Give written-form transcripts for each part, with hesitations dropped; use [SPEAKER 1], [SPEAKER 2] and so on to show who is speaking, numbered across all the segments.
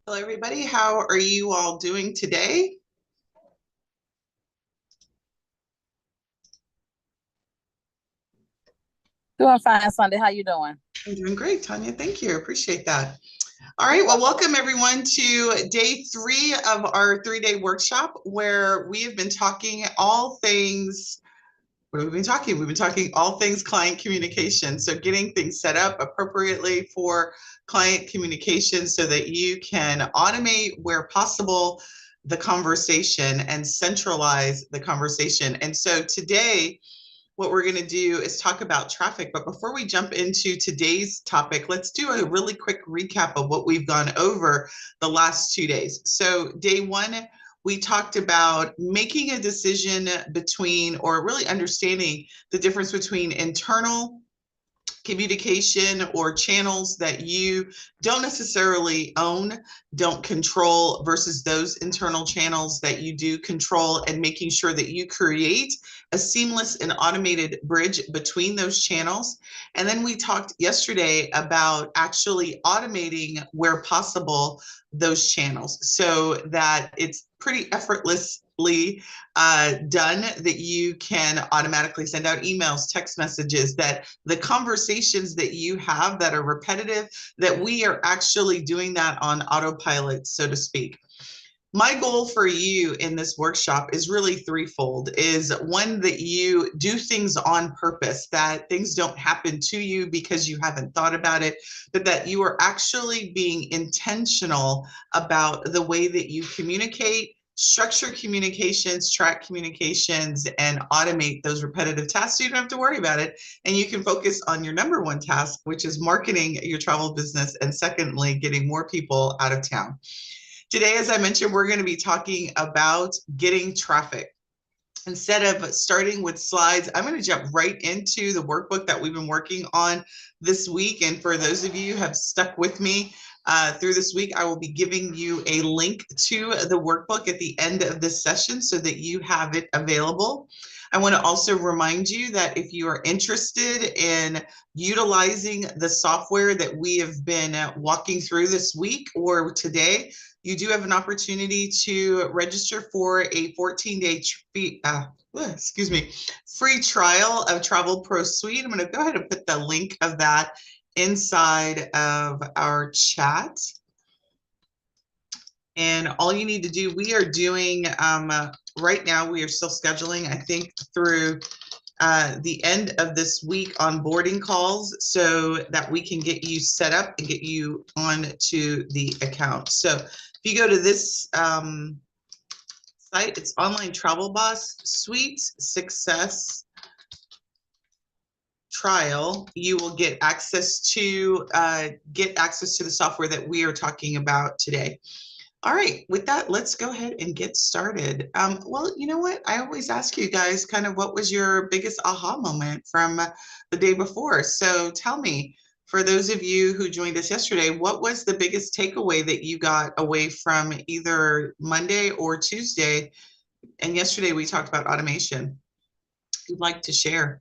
[SPEAKER 1] Hello, everybody. How are you all doing today?
[SPEAKER 2] Doing fine, Sunday. How you doing?
[SPEAKER 1] I'm doing great, Tanya. Thank you. Appreciate that. All right. Well, welcome everyone to day 3 of our 3-day workshop where we have been talking all things. What have we been talking? We've been talking all things client communication. So, getting things set up appropriately for client communication so that you can automate where possible the conversation and centralize the conversation. And so, today, what we're going to do is talk about traffic. But before we jump into today's topic, let's do a really quick recap of what we've gone over the last 2 days. So, day 1, we talked about making a decision between, or really understanding the difference between internal communication or channels that you don't necessarily own, don't control, versus those internal channels that you do control, and making sure that you create a seamless and automated bridge between those channels. And then we talked yesterday about actually automating where possible those channels so that it's pretty effortlessly done, that you can automatically send out emails, text messages, that the conversations that you have that are repetitive, that we are actually doing that on autopilot, so to speak. My goal for you in this workshop is really threefold. Is one, that you do things on purpose, that things don't happen to you because you haven't thought about it, but that you are actually being intentional about the way that you communicate, structure communications, track communications, and automate those repetitive tasks so you don't have to worry about it. And you can focus on your number one task, which is marketing your travel business, and secondly, getting more people out of town. Today, as I mentioned, we're going to be talking about getting traffic. Instead of starting with slides, I'm going to jump right into the workbook that we've been working on this week. And for those of you who have stuck with me through this week, I will be giving you a link to the workbook at the end of this session so that you have it available. I want to also remind you that if you are interested in utilizing the software that we have been walking through this week or today, you do have an opportunity to register for a 14-day free trial of Travel Pro Suite. I'm going to go ahead and put the link of that inside of our chat. And all you need to do, we are doing right now, we are still scheduling, I think, through the end of this week onboarding calls so that we can get you set up and get you on to the account. So if you go to this site, it's Online Travel Boss Suite Success Trial. You will get access to the software that we are talking about today. All right, with that, let's go ahead and get started. Well, you know what? I always ask you guys kind of what was your biggest aha moment from the day before. So tell me, for those of you who joined us yesterday, what was the biggest takeaway that you got away from either Monday or Tuesday? And yesterday we talked about automation. If you'd like to share.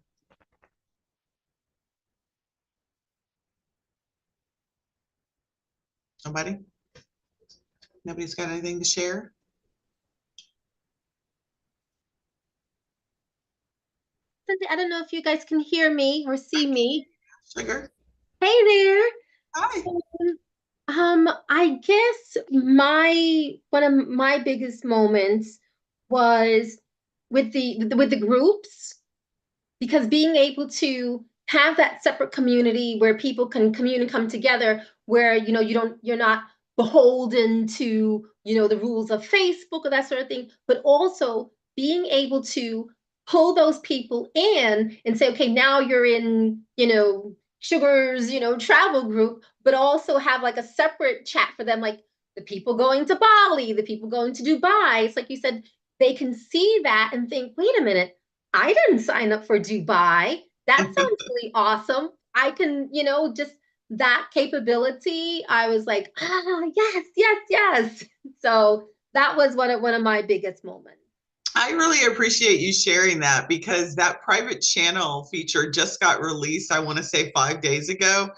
[SPEAKER 1] Nobody? Nobody's got anything to share?
[SPEAKER 3] Sundey, I don't know if you guys can hear me or see me.
[SPEAKER 1] Sugar?
[SPEAKER 3] Hey there.
[SPEAKER 1] Hi.
[SPEAKER 3] I guess one of my biggest moments was with the groups, because being able to have that separate community where people can come together, where you're not beholden to the rules of Facebook or that sort of thing, but also being able to pull those people in and say, okay, now you're in Sugar's travel group, but also have like a separate chat for them, like the people going to Bali, the people going to Dubai. It's like you said, they can see that and think, wait a minute, I didn't sign up for Dubai. That sounds really awesome. I can, just that capability. I was like, yes, yes, yes. So that was one of my biggest moments.
[SPEAKER 1] I really appreciate you sharing that, because that private channel feature just got released, I want to say 5 days ago.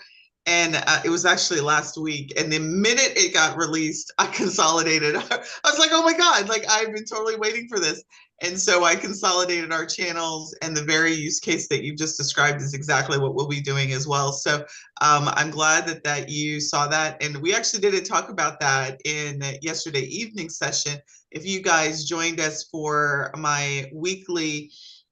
[SPEAKER 1] And it was actually last week. And the minute it got released, I consolidated. I was like, oh my God, like I've been totally waiting for this. And so I consolidated our channels, and the very use case that you've just described is exactly what we'll be doing as well. So I'm glad that you saw that. And we actually didn't talk about that in yesterday evening session. If you guys joined us for my weekly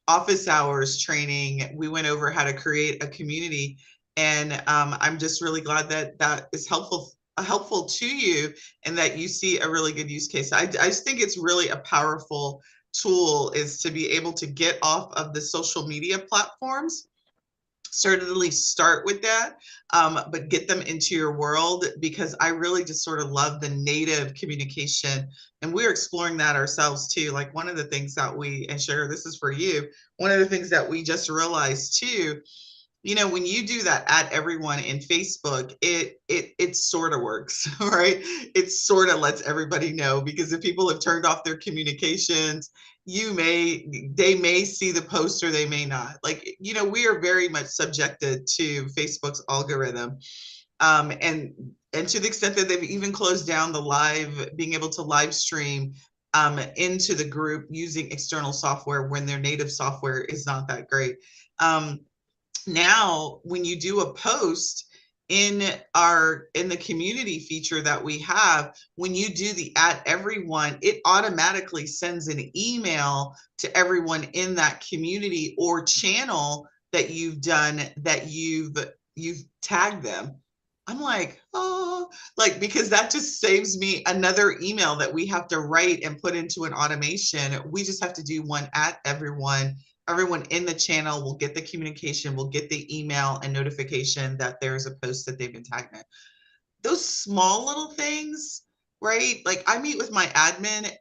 [SPEAKER 1] office hours training, we went over how to create a community. And I'm just really glad that is helpful to you, and that you see a really good use case. I just think it's really a powerful tool, is to be able to get off of the social media platforms. Certainly start with that, but get them into your world, because I really just sort of love the native communication. And we're exploring that ourselves too. Like one of the things that and Sugar, this is for you, one of the things that we just realized too, when you do that at everyone in Facebook, it sort of works, right? It sort of lets everybody know, because if people have turned off their communications, they may see the post or they may not. Like, we are very much subjected to Facebook's algorithm. And to the extent that they've even closed down being able to live stream into the group using external software when their native software is not that great. Now, when you do a post in the community feature that we have, when you do the @everyone, it automatically sends an email to everyone in that community or channel that you've done, that you've tagged them. I'm like, oh, like, because that just saves me another email that we have to write and put into an automation. We just have to do one @everyone. Everyone in the channel will get the communication, will get the email and notification that there's a post that they've been tagged in. Those small little things, right? Like I meet with my admin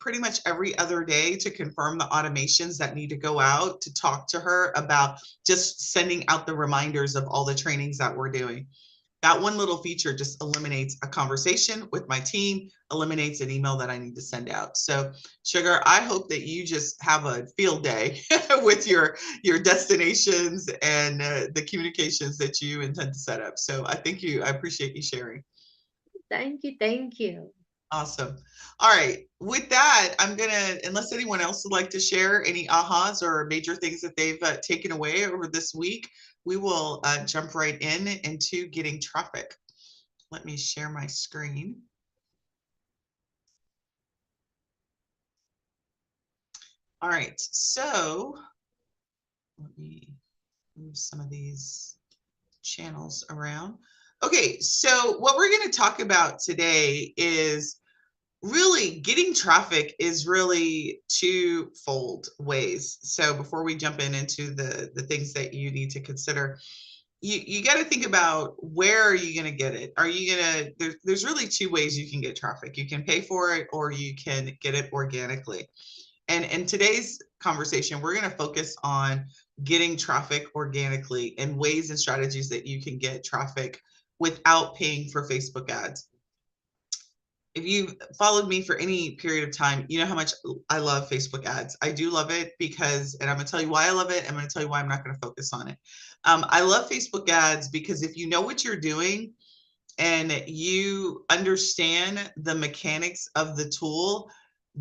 [SPEAKER 1] pretty much every other day to confirm the automations that need to go out, to talk to her about just sending out the reminders of all the trainings that we're doing. That one little feature just eliminates a conversation with my team, eliminates an email that I need to send out. So Sugar, I hope that you just have a field day with your destinations and the communications that you intend to set up. So I appreciate you sharing.
[SPEAKER 3] Thank you. Thank you.
[SPEAKER 1] Awesome. All right. With that, unless anyone else would like to share any ahas or major things that they've taken away over this week, we will jump right into getting traffic. Let me share my screen. All right. So let me move some of these channels around. Okay. So what we're going to talk about today is really getting traffic is really twofold ways. So before we jump into the things that you need to consider, you got to think about, where are you going to get it? Are you going to, there's really two ways you can get traffic. You can pay for it, or you can get it organically. And in today's conversation, we're going to focus on getting traffic organically and ways and strategies that you can get traffic without paying for Facebook ads. If you've followed me for any period of time, you know how much I love Facebook ads. I do love it because, and I'm going to tell you why I love it. I'm going to tell you why I'm not going to focus on it. I love Facebook ads because if you know what you're doing and you understand the mechanics of the tool,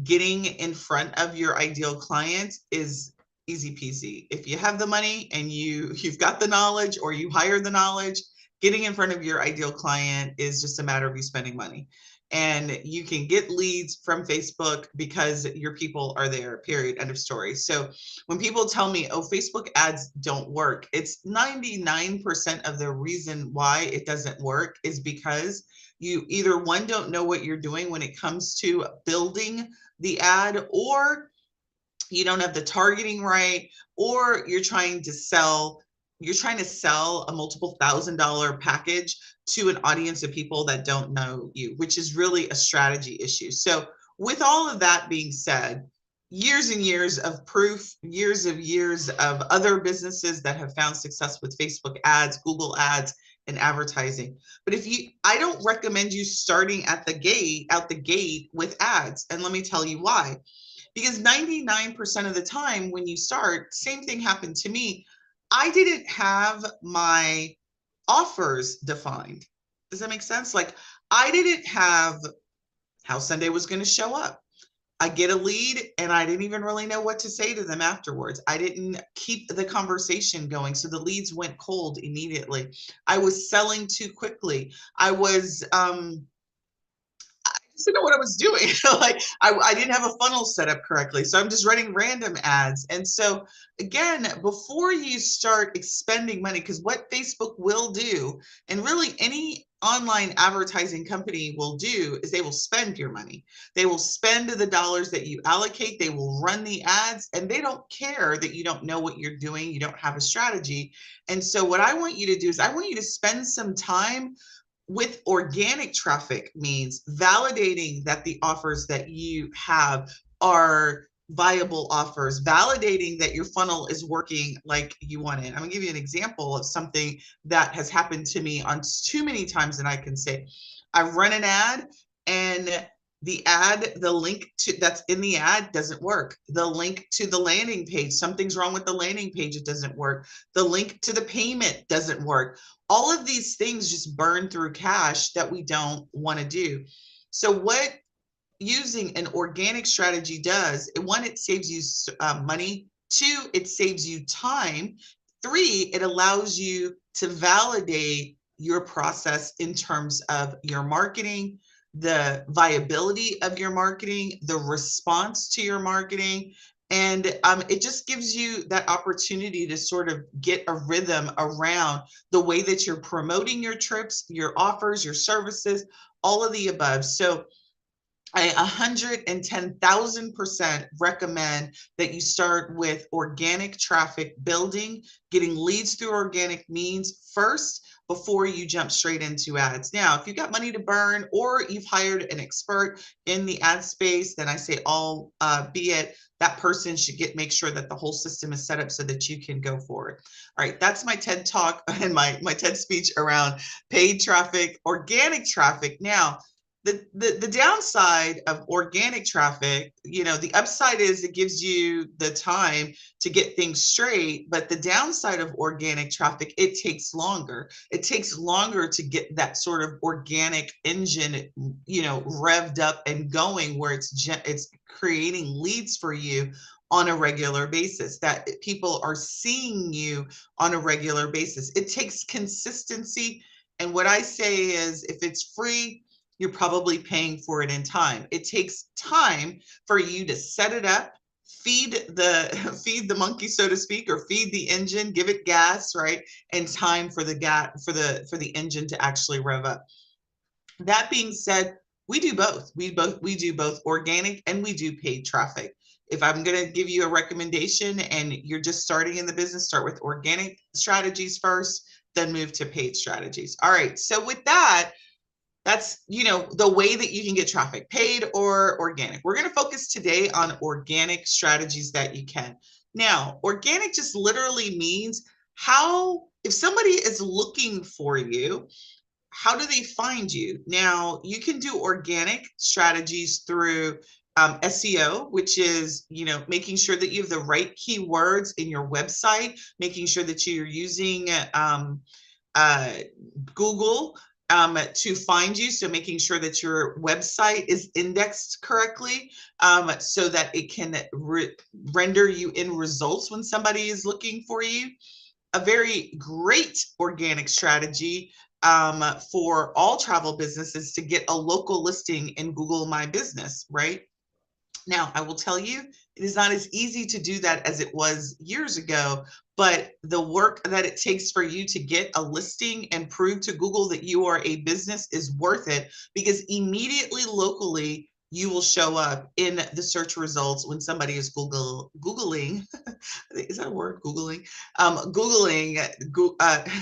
[SPEAKER 1] getting in front of your ideal client is easy peasy. If you have the money and you've got the knowledge, or you hire the knowledge, getting in front of your ideal client is just a matter of you spending money. And you can get leads from Facebook because your people are there, period, end of story. So when people tell me, oh, Facebook ads don't work, it's 99% of the reason why it doesn't work is because you either, one, don't know what you're doing when it comes to building the ad, or you don't have the targeting right, or you're trying to sell a multiple $1,000 package to an audience of people that don't know you, which is really a strategy issue. So with all of that being said, years and years of proof, years of other businesses that have found success with Facebook ads, Google ads, and advertising. But I don't recommend you starting out the gate with ads. And let me tell you why. Because 99% of the time when you start, same thing happened to me. I didn't have my offers defined. Does that make sense? Like, I didn't have how Sundey was going to show up. I get a lead and I didn't even really know what to say to them afterwards. I didn't keep the conversation going. So the leads went cold immediately. I was selling too quickly. I just didn't know what I was doing. Like, I didn't have a funnel set up correctly. So I'm just running random ads. And so again, before you start expending money, because what Facebook will do, and really any online advertising company will do, is they will spend your money. They will spend the dollars that you allocate. They will run the ads, and they don't care that you don't know what you're doing. You don't have a strategy. And so what I want you to do is I want you to spend some time with organic traffic, means validating that the offers that you have are viable offers, validating that your funnel is working like you want it. I'm gonna give you an example of something that has happened to me on too many times than I can say. I run an ad, and the link to that's in the ad doesn't work. The link to the landing page, something's wrong with the landing page, it doesn't work. The link to the payment doesn't work. All of these things just burn through cash that we don't want to do. So what using an organic strategy does, one, it saves you money. Two, it saves you time. Three, it allows you to validate your process in terms of your marketing, the viability of your marketing, the response to your marketing. And it just gives you that opportunity to sort of get a rhythm around the way that you're promoting your trips, your offers, your services, all of the above. So I 110,000% recommend that you start with organic traffic building, getting leads through organic means first before you jump straight into ads. Now, if you've got money to burn or you've hired an expert in the ad space, then I say albeit that person should make sure that the whole system is set up so that you can go forward. All right, that's my TED talk and my TED speech around paid traffic, organic traffic. Now, the downside of organic traffic, the upside is it gives you the time to get things straight, but the downside of organic traffic, it takes longer. It takes longer to get that sort of organic engine, revved up and going, where it's creating leads for you on a regular basis, that people are seeing you on a regular basis. It takes consistency. And what I say is, if it's free, you're probably paying for it in time. It takes time for you to set it up, feed the monkey, so to speak, or feed the engine, give it gas, right? And time for the engine to actually rev up. That being said, we do both. We do both organic and we do paid traffic. If I'm going to give you a recommendation and you're just starting in the business, start with organic strategies first, then move to paid strategies. All right. So with that, that's, the way that you can get traffic, paid or organic. We're going to focus today on organic strategies that you can. Now, organic just literally means if somebody is looking for you, how do they find you? Now, you can do organic strategies through SEO, which is, making sure that you have the right keywords in your website, making sure that you're using Google to find you. So making sure that your website is indexed correctly, so that it can render you in results when somebody is looking for you. A very great organic strategy for all travel businesses to get a local listing in Google My Business, right? Now, I will tell you, it is not as easy to do that as it was years ago, but the work that it takes for you to get a listing and prove to Google that you are a business is worth it, because immediately locally, you will show up in the search results when somebody is Googling, is that a word, Googling?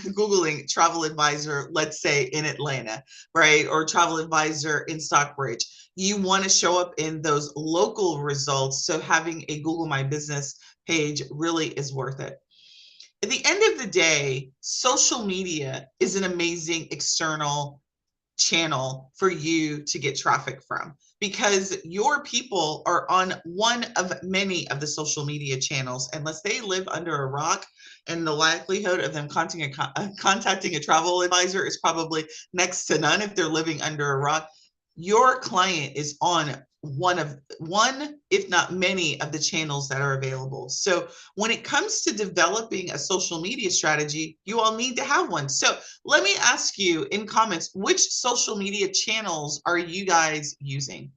[SPEAKER 1] Googling travel advisor, let's say in Atlanta, right? Or travel advisor in Stockbridge. You want to show up in those local results. So having a Google My Business page really is worth it. At the end of the day, social media is an amazing external channel for you to get traffic from. because your people are on one of many of the social media channels, unless they live under a rock. And the likelihood of them contacting a travel advisor is probably next to none if they're living under a rock. Your client is on one, if not many, of the channels that are available. So when it comes to developing a social media strategy, you all need to have one. So let me ask you in comments, which social media channels are you guys using?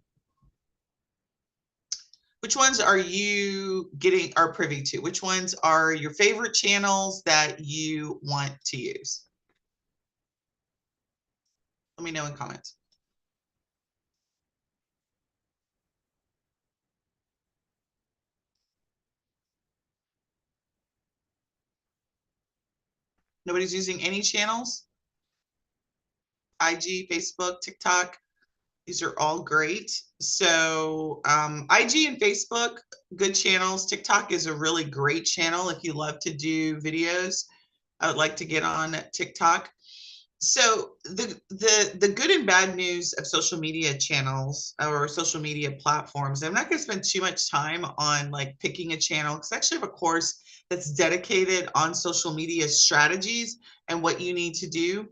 [SPEAKER 1] Which ones are you are privy to? Which ones are your favorite channels that you want to use? Let me know in comments. Nobody's using any channels? IG, Facebook, TikTok. These are all great. So IG and Facebook, good channels. TikTok is a really great channel if you love to do videos. I would like to get on TikTok. So the good and bad news of social media channels or social media platforms, I'm not going to spend too much time on like picking a channel, because I actually have a course that's dedicated on social media strategies and what you need to do.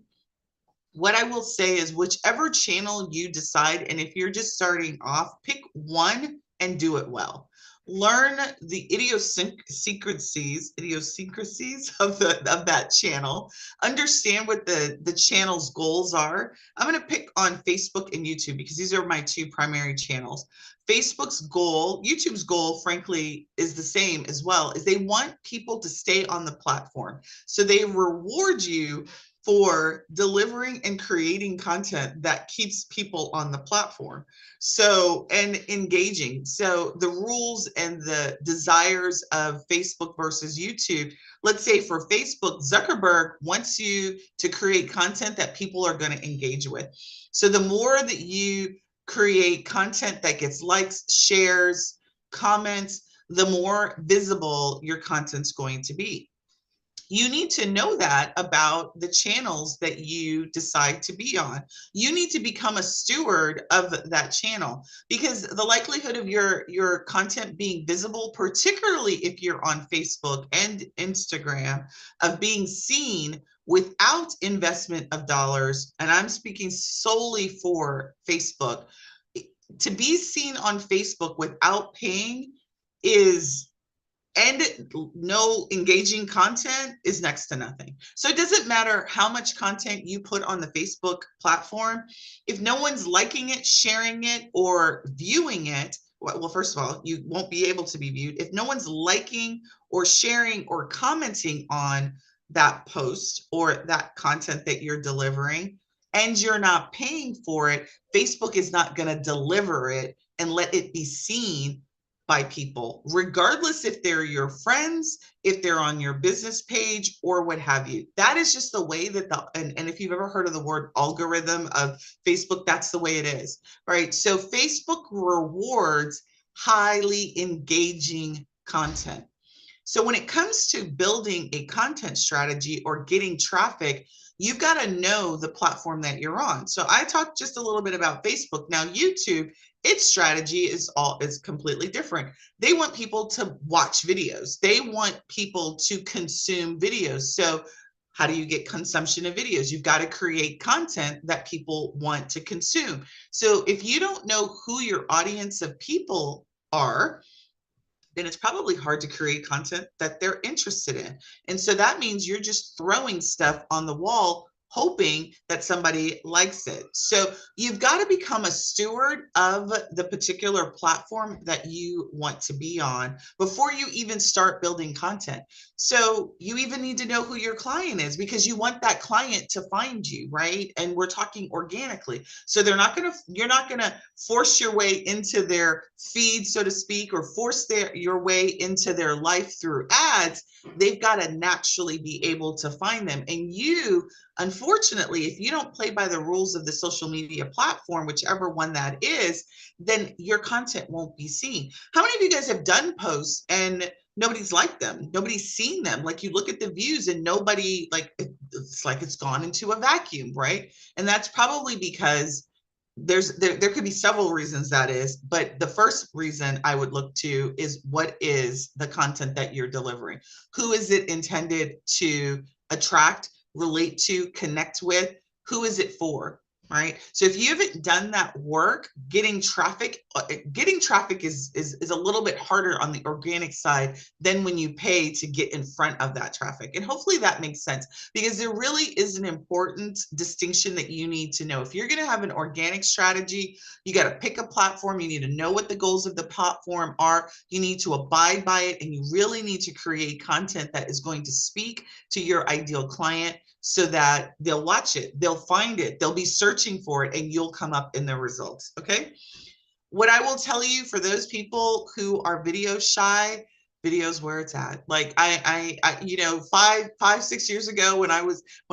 [SPEAKER 1] What I will say is whichever channel you decide, and if you're just starting off, pick one and do it well. Learn the idiosyncrasies of that channel. Understand what the channel's goals are. I'm going to pick on Facebook and YouTube because these are my two primary channels. Facebook's goal, YouTube's goal, frankly, is the same as well, is they want people to stay on the platform. So they reward you for delivering and creating content that keeps people on the platform. So, and engaging. So the rules and the desires of Facebook versus YouTube, let's say for Facebook, Zuckerberg wants you to create content that people are going to engage with. So the more that you create content that gets likes, shares, comments, the more visible your content's going to be. You need to know that about the channels that you decide to be on. You need to become a steward of that channel, because the likelihood of your content being visible, particularly if you're on Facebook and Instagram, of being seen without investment of dollars, and I'm speaking solely for Facebook, to be seen on Facebook without paying and no engaging content is next to nothing. So it doesn't matter how much content you put on the Facebook platform. If no one's liking it, sharing it, or viewing it, well, first of all, you won't be able to be viewed. If no one's liking or sharing or commenting on that post or that content that you're delivering, and you're not paying for it, Facebook is not going to deliver it and let it be seen by people, regardless if they're your friends, if they're on your business page, or what have you. That is just the way that and if you've ever heard of the word algorithm of Facebook, that's the way it is, right? So Facebook rewards highly engaging content. So when it comes to building a content strategy or getting traffic, you've got to know the platform that you're on. So I talked just a little bit about Facebook. Now, YouTube, its strategy is completely different. They want people to watch videos. They want people to consume videos. So how do you get consumption of videos? You've got to create content that people want to consume. So if you don't know who your audience of people are, then it's probably hard to create content that they're interested in. And so that means you're just throwing stuff on the wall, hoping that somebody likes it. So you've got to become a steward of the particular platform that you want to be on before you even start building content. So you even need to know who your client is, because you want that client to find you, right? And we're talking organically. So you're not going to force your way into their feed, so to speak, or force your way into their life through ads. They've got to naturally be able to find them. And you, unfortunately, if you don't play by the rules of the social media platform, whichever one that is, then your content won't be seen. How many of you guys have done posts and nobody's liked them? Nobody's seen them. Like, you look at the views and nobody, like, it's like it's gone into a vacuum, right? And that's probably because there could be several reasons that is, but the first reason I would look to is what is the content that you're delivering? Who is it intended to attract, relate to, connect with? Who is it for? Right. So if you haven't done that work, getting traffic is a little bit harder on the organic side than when you pay to get in front of that traffic. And hopefully that makes sense, because there really is an important distinction that you need to know. If you're going to have an organic strategy, you got to pick a platform. You need to know what the goals of the platform are. You need to abide by it, and you really need to create content that is going to speak to your ideal client, so that they'll watch it, they'll find it, they'll be searching for it, and you'll come up in the results. Okay. What I will tell you, for those people who are video shy, video's where it's at. Like I you know, 6 years ago, when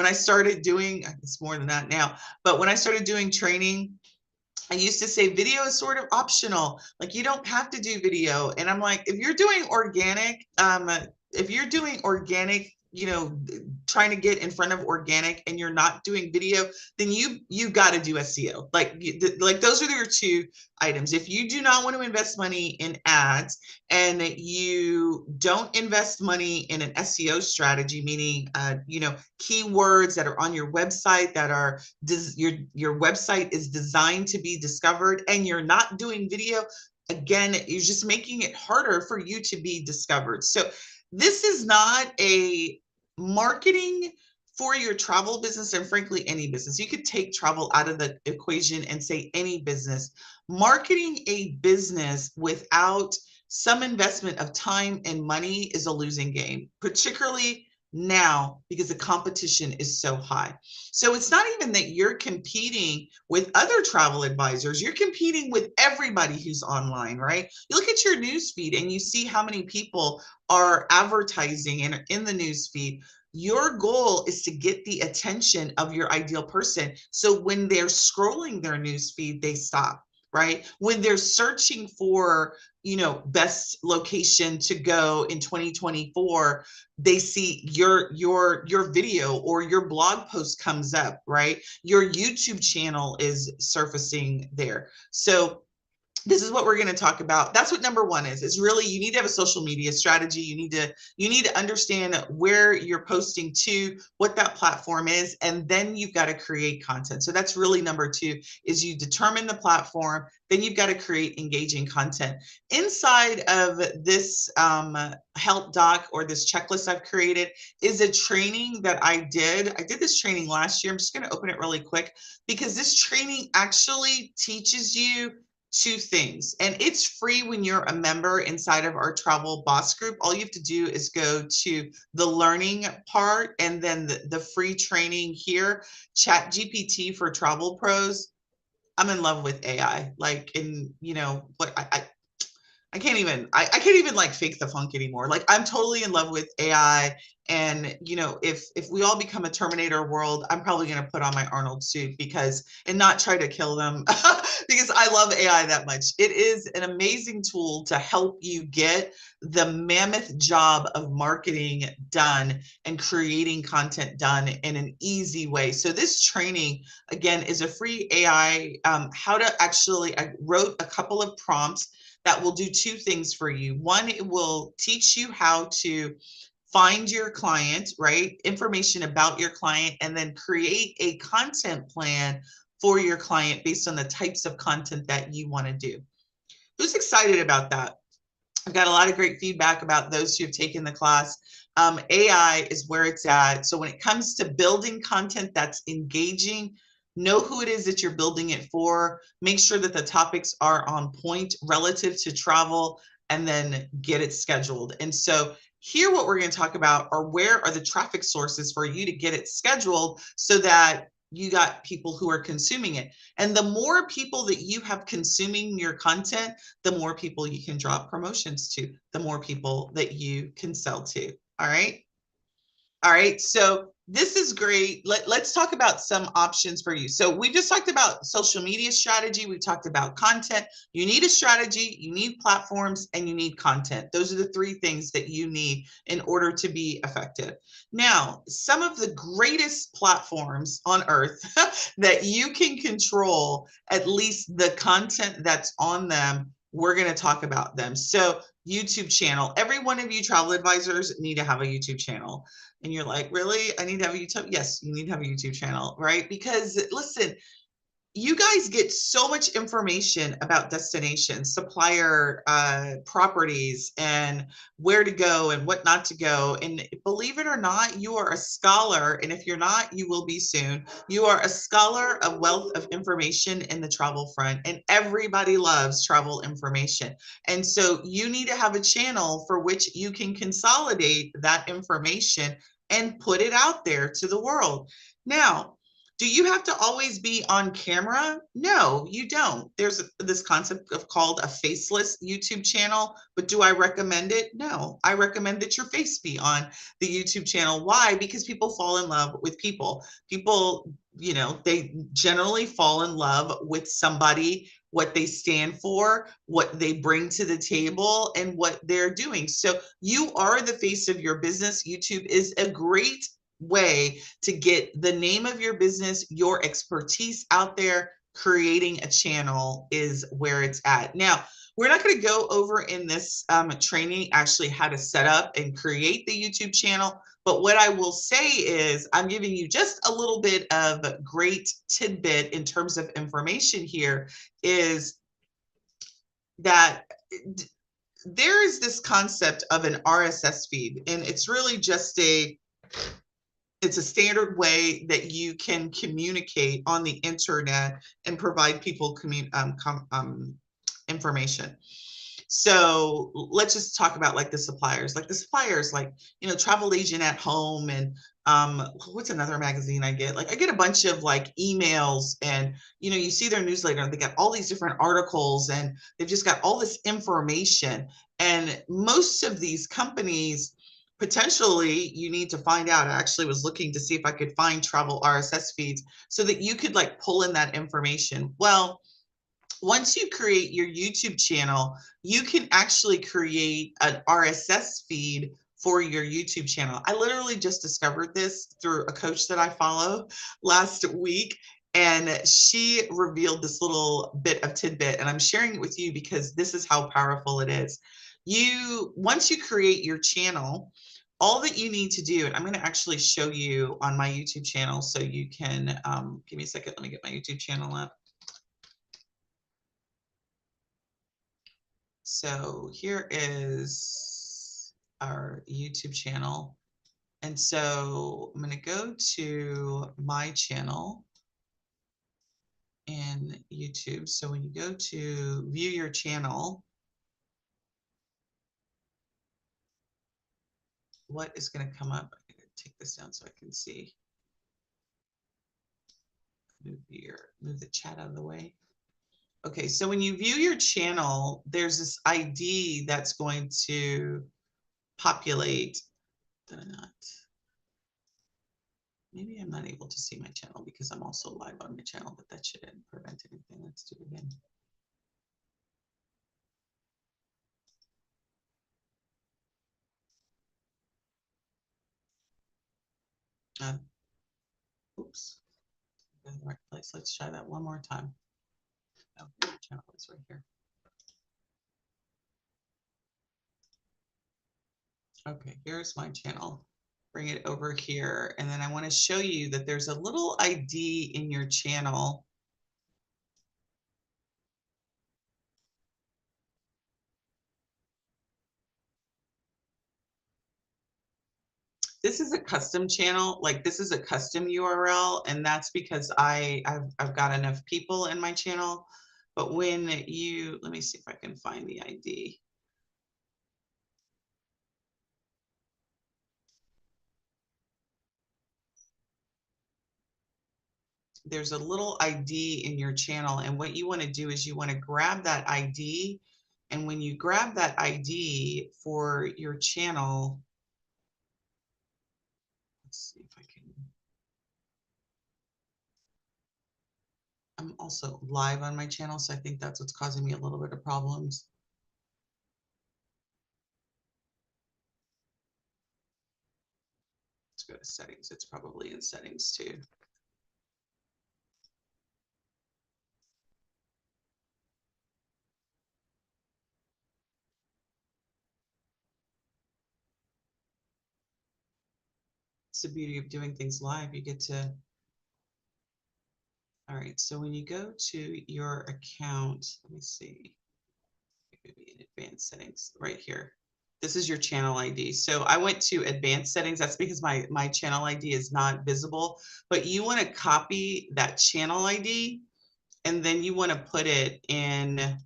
[SPEAKER 1] I started doing, it's more than that now, but when I started doing training, I used to say video is sort of optional. Like, you don't have to do video. And I'm like, if you're doing organic, you know, trying to get in front of organic, and you're not doing video, then you got to do SEO. Like those are your two items. If you do not want to invest money in ads, and you don't invest money in an SEO strategy, meaning you know, keywords that are on your website that are your website is designed to be discovered, and you're not doing video, again, you're just making it harder for you to be discovered. So this is not a marketing for your travel business, and frankly, any business. You could take travel out of the equation and say any business. Marketing a business without some investment of time and money is a losing game, particularly now, because the competition is so high. So it's not even that you're competing with other travel advisors, you're competing with everybody who's online, right? You look at your news feed and you see how many people are advertising in the news feed. Your goal is to get the attention of your ideal person. So when they're scrolling their news feed, they stop, right? When they're searching for, you know, best location to go in 2024, they see your video or your blog post comes up, right? Your YouTube channel is surfacing there. So this is what we're going to talk about. That's what number one is. It's really, you need to have a social media strategy. You need to understand where you're posting to, what that platform is, and then you've got to create content. So that's really number two, is you determine the platform, then you've got to create engaging content. Inside of this help doc, or this checklist I've created, is a training that I did. I did this training last year. I'm just going to open it really quick, because this training actually teaches you two things, and it's free when you're a member inside of our Travel Boss group. All you have to do is go to the learning part, and then the free training here, Chat GPT for travel pros. I'm in love with AI. Like, in, you know, what I can't even like fake the funk anymore. Like, I'm totally in love with AI. And, you know, if we all become a Terminator world, I'm probably going to put on my Arnold suit and not try to kill them because I love AI that much. It is an amazing tool to help you get the mammoth job of marketing done and creating content done in an easy way. So this training, again, is a free AI, I wrote a couple of prompts that will do two things for you. One, it will teach you how to find your client, right? Information about your client, and then create a content plan for your client based on the types of content that you want to do. Who's excited about that? I've got a lot of great feedback about those who have taken the class. AI is where it's at. So when it comes to building content that's engaging, know who it is that you're building it for. Make sure that the topics are on point relative to travel, and then get it scheduled. And so here, what we're going to talk about are where are the traffic sources for you to get it scheduled, so that you got people who are consuming it. And the more people that you have consuming your content, the more people you can drop promotions to, the more people that you can sell to. All right. All right. So this is great. Let's talk about some options for you. So we just talked about social media strategy. We talked about content. You need a strategy, you need platforms, and you need content. Those are the three things that you need in order to be effective. Now, some of the greatest platforms on earth that you can control, at least the content that's on them, we're going to talk about them. So YouTube channel. Every one of you travel advisors need to have a YouTube channel. And you're like, really? I need to have a YouTube? Yes, you need to have a YouTube channel, right? Because listen, you guys get so much information about destinations, supplier properties, and where to go and what not to go. And believe it or not, you are a scholar. And if you're not, you will be soon. You are a scholar of wealth of information in the travel front. And everybody loves travel information. And so you need to have a channel for which you can consolidate that information and put it out there to the world. Now, do you have to always be on camera? No, you don't. There's this concept of called a faceless YouTube channel, but do I recommend it? No, I recommend that your face be on the YouTube channel. Why? Because people fall in love with people. People, you know, they generally fall in love with somebody, what they stand for, what they bring to the table, and what they're doing. So you are the face of your business. YouTube is a great way to get the name of your business, your expertise out there. Creating a channel is where it's at. Now, we're not going to go over in this training actually how to set up and create the YouTube channel. But what I will say is I'm giving you just a little bit of great tidbit in terms of information here, is that there is this concept of an RSS feed, and it's really just it's a standard way that you can communicate on the internet and provide people information. So let's just talk about like the suppliers, like, you know, Travel Agent at Home, and what's another magazine I get? Like I get a bunch of like emails, and you know, you see their newsletter and they got all these different articles and they've just got all this information. And most of these companies, potentially you need to find out. I actually was looking to see if I could find travel RSS feeds so that you could like pull in that information. Well, once you create your YouTube channel, you can actually create an RSS feed for your YouTube channel. I literally just discovered this through a coach that I follow last week, and she revealed this little bit of tidbit, and I'm sharing it with you because this is how powerful it is. Once you create your channel, all that you need to do, and I'm going to actually show you on my YouTube channel so you can, give me a second, let me get my YouTube channel up. So here is our YouTube channel. And so I'm going to go to my channel in YouTube. So when you go to view your channel, what is going to come up? I'm going to take this down so I can see. Move the chat out of the way. Okay, so when you view your channel, there's this ID that's going to populate. Maybe I'm not able to see my channel because I'm also live on my channel, but that shouldn't prevent anything. Let's do it again. Oops, in the right place. Let's try that one more time. Oh, the channel is right here. Okay, here's my channel. Bring it over here, and then I want to show you that there's a little ID in your channel. This is a custom channel, like this is a custom URL, and that's because I've got enough people in my channel. But when you, let me see if I can find the ID. There's a little ID in your channel, and what you want to do is you want to grab that ID, and when you grab that ID for your channel, let's see if I can I'm also live on my channel, so I think that's what's causing me a little bit of problems. Let's go to settings. It's probably in settings too. It's the beauty of doing things live. You get to, all right, so when you go to your account, let me see, maybe in advanced settings right here. This is your channel ID. So I went to advanced settings. That's because my channel ID is not visible, but you want to copy that channel ID and then you want to put it in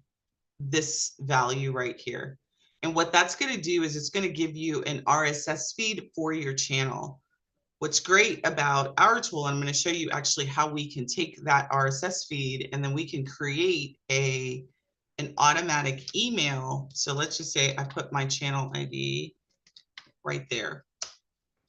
[SPEAKER 1] this value right here. And what that's going to do is it's going to give you an RSS feed for your channel. What's great about our tool, I'm going to show you actually how we can take that RSS feed and then we can create an automatic email. So let's just say I put my channel ID right there.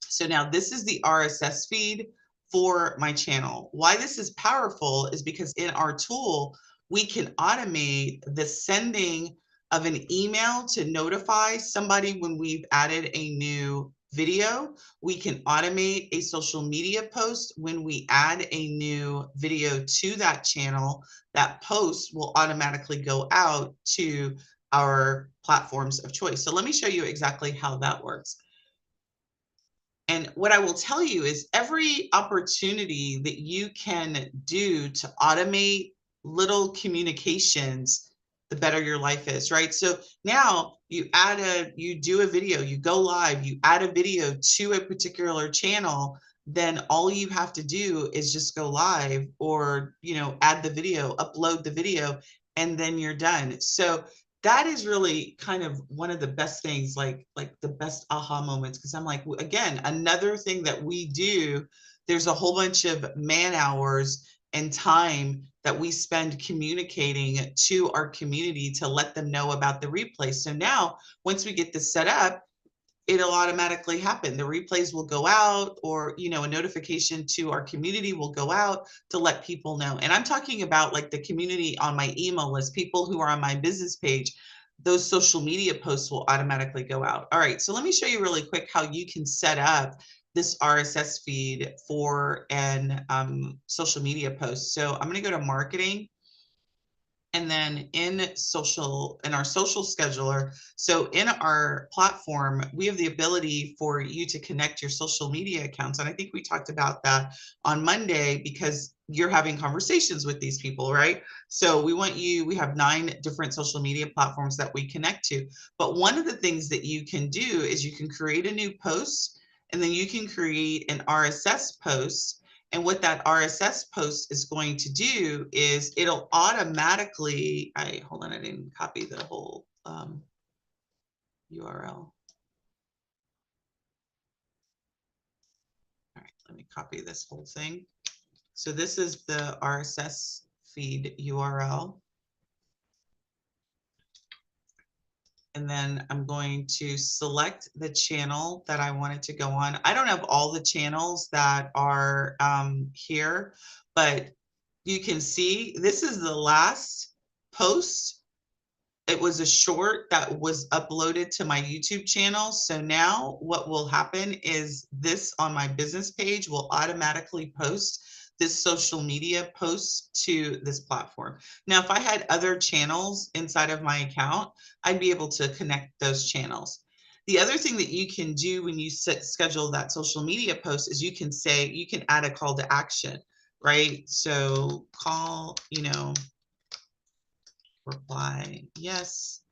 [SPEAKER 1] So now this is the RSS feed for my channel. Why this is powerful is because in our tool, we can automate the sending of an email to notify somebody when we've added a new video. We can automate a social media post when we add a new video to that channel. That post will automatically go out to our platforms of choice. So let me show you exactly how that works. And what I will tell you is every opportunity that you can do to automate little communications, the better your life is, right? So now you do a video, you go live, you add a video to a particular channel, then all you have to do is just go live or, add the video, upload the video, and then you're done. So that is really kind of one of the best things, like the best aha moments, because I'm like, again, another thing that we do, there's a whole bunch of man hours and time that we spend communicating to our community to let them know about the replay. So now once we get this set up, it'll automatically happen. The replays will go out, or, a notification to our community will go out to let people know. And I'm talking about like the community on my email list, people who are on my business page. Those social media posts will automatically go out. All right, so let me show you really quick how you can set up this RSS feed for an social media post. So I'm going to go to marketing. And then in our social scheduler, so in our platform, we have the ability for you to connect your social media accounts. And I think we talked about that on Monday because you're having conversations with these people, right? So we have 9 different social media platforms that we connect to. But one of the things that you can do is you can create a new post, and then you can create an RSS post. And what that RSS post is going to do is it'll automatically, hold on, I didn't copy the whole URL. All right, let me copy this whole thing. So this is the RSS feed URL. And then I'm going to select the channel that I want it to go on. I don't have all the channels that are here, but you can see this is the last post. It was a short that was uploaded to my YouTube channel. So now what will happen is this on my business page will automatically post this social media post to this platform. Now, if I had other channels inside of my account, I'd be able to connect those channels. The other thing that you can do when you schedule that social media post is you can add a call to action, right? So call, reply yes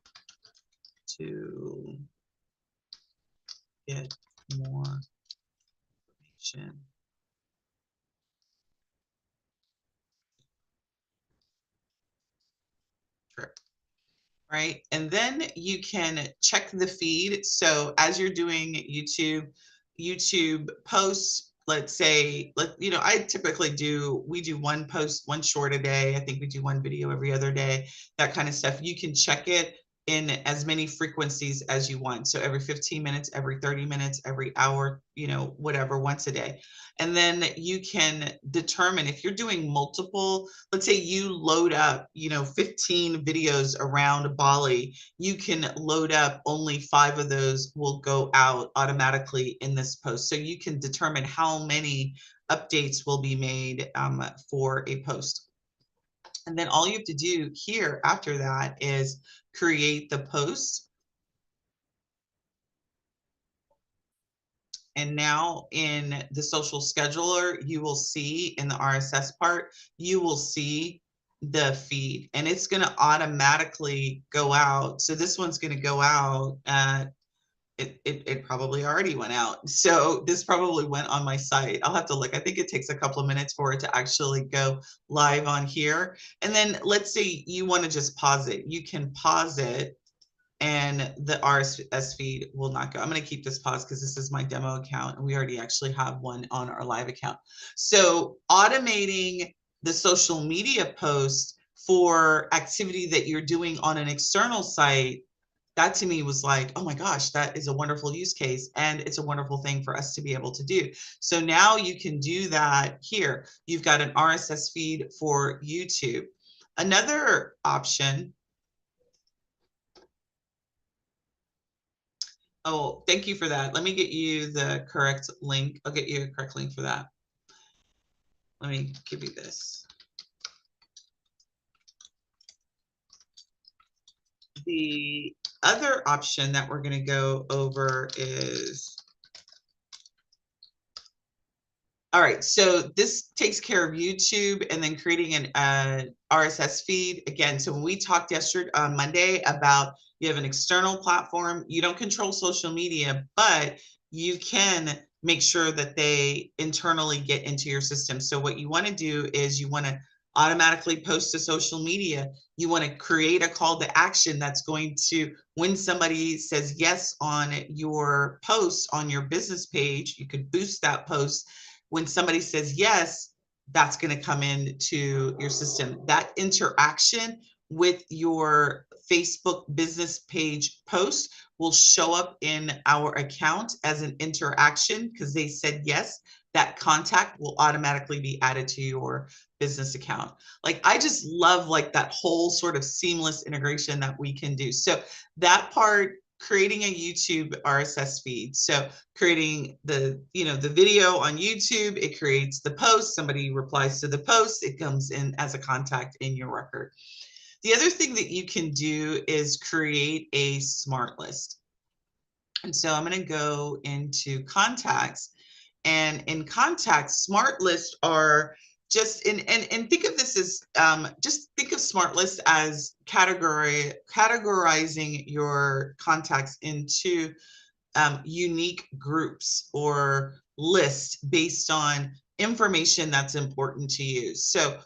[SPEAKER 1] to get more information. Right? And then you can check the feed. So as you're doing YouTube posts, let's say, I typically we do one post, one short a day. I think we do one video every other day, that kind of stuff. You can check it in as many frequencies as you want. So every 15 minutes, every 30 minutes, every hour, you know, whatever, once a day. And then you can determine if you're doing multiple, let's say you load up, you know, 15 videos around Bali, you can load up only 5 of those will go out automatically in this post. So you can determine how many updates will be made for a post. And then all you have to do here after that is create the post. And now in the social scheduler, you will see in the RSS part, you will see the feed and it's going to automatically go out. So this one's going to go out it probably already went out. So this probably went on my site. I'll have to look. I think it takes a couple of minutes for it to actually go live on here. And then let's say you want to just pause it. You can pause it and the RSS feed will not go. I'm going to keep this paused because this is my demo account and we already actually have one on our live account. So automating the social media post for activity that you're doing on an external site, that to me was like, oh my gosh, that is a wonderful use case. And it's a wonderful thing for us to be able to do. So now you can do that here. You've got an RSS feed for YouTube. Another option. Oh, thank you for that. Let me get you the correct link. I'll get you a correct link for that. Let me give you this. The other option that we're going to go over is, all right, so this takes care of YouTube and then creating an RSS feed. Again, so when we talked yesterday on Monday about you have an external platform, you don't control social media, but you can make sure that they internally get into your system. So what you want to do is you want to automatically post to social media. You want to create a call to action that's going to, when somebody says yes on your post on your business page, you could boost that post. When somebody says yes, that's going to come into your system. That interaction with your Facebook business page post will show up in our account as an interaction because they said yes. That contact will automatically be added to your business account. Like, I just love like that whole sort of seamless integration that we can do. So that part, creating a YouTube RSS feed. So creating the, you know, the video on YouTube, it creates the post, somebody replies to the post, it comes in as a contact in your record. The other thing that you can do is create a smart list. And so I'm going to go into contacts, and in contacts, smart lists are just and think of this as just think of smart lists as categorizing your contacts into unique groups or lists based on information that's important to you. So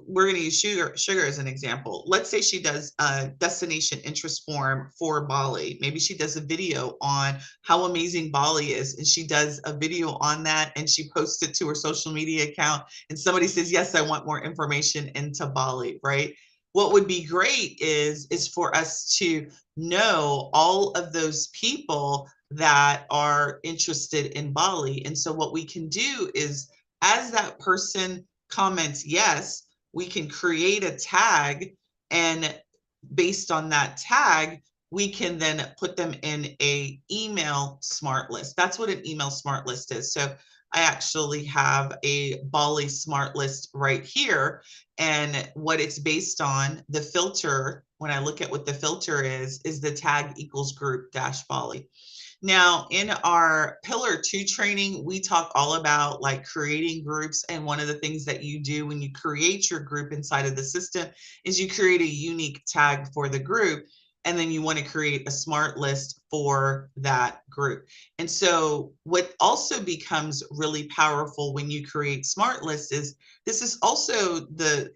[SPEAKER 1] we're going to use Sugar as an example. Let's say she does a destination interest form for Bali. Maybe she does a video on how amazing Bali is, and she does a video on that and she posts it to her social media account, and somebody says, yes, I want more information into Bali, right? What would be great is for us to know all of those people that are interested in Bali. And so what we can do is, as that person comments yes, we can create a tag, and based on that tag, we can then put them in a email smart list. That's what an email smart list is. So I actually have a Bali smart list right here, and what it's based on, the filter, when I look at what the filter is the tag equals group dash Bali. Now, in our Pillar 2 training, we talk all about like creating groups. And one of the things that you do when you create your group inside of the system is you create a unique tag for the group. And then you want to create a smart list for that group. And so what also becomes really powerful when you create smart lists is this is also the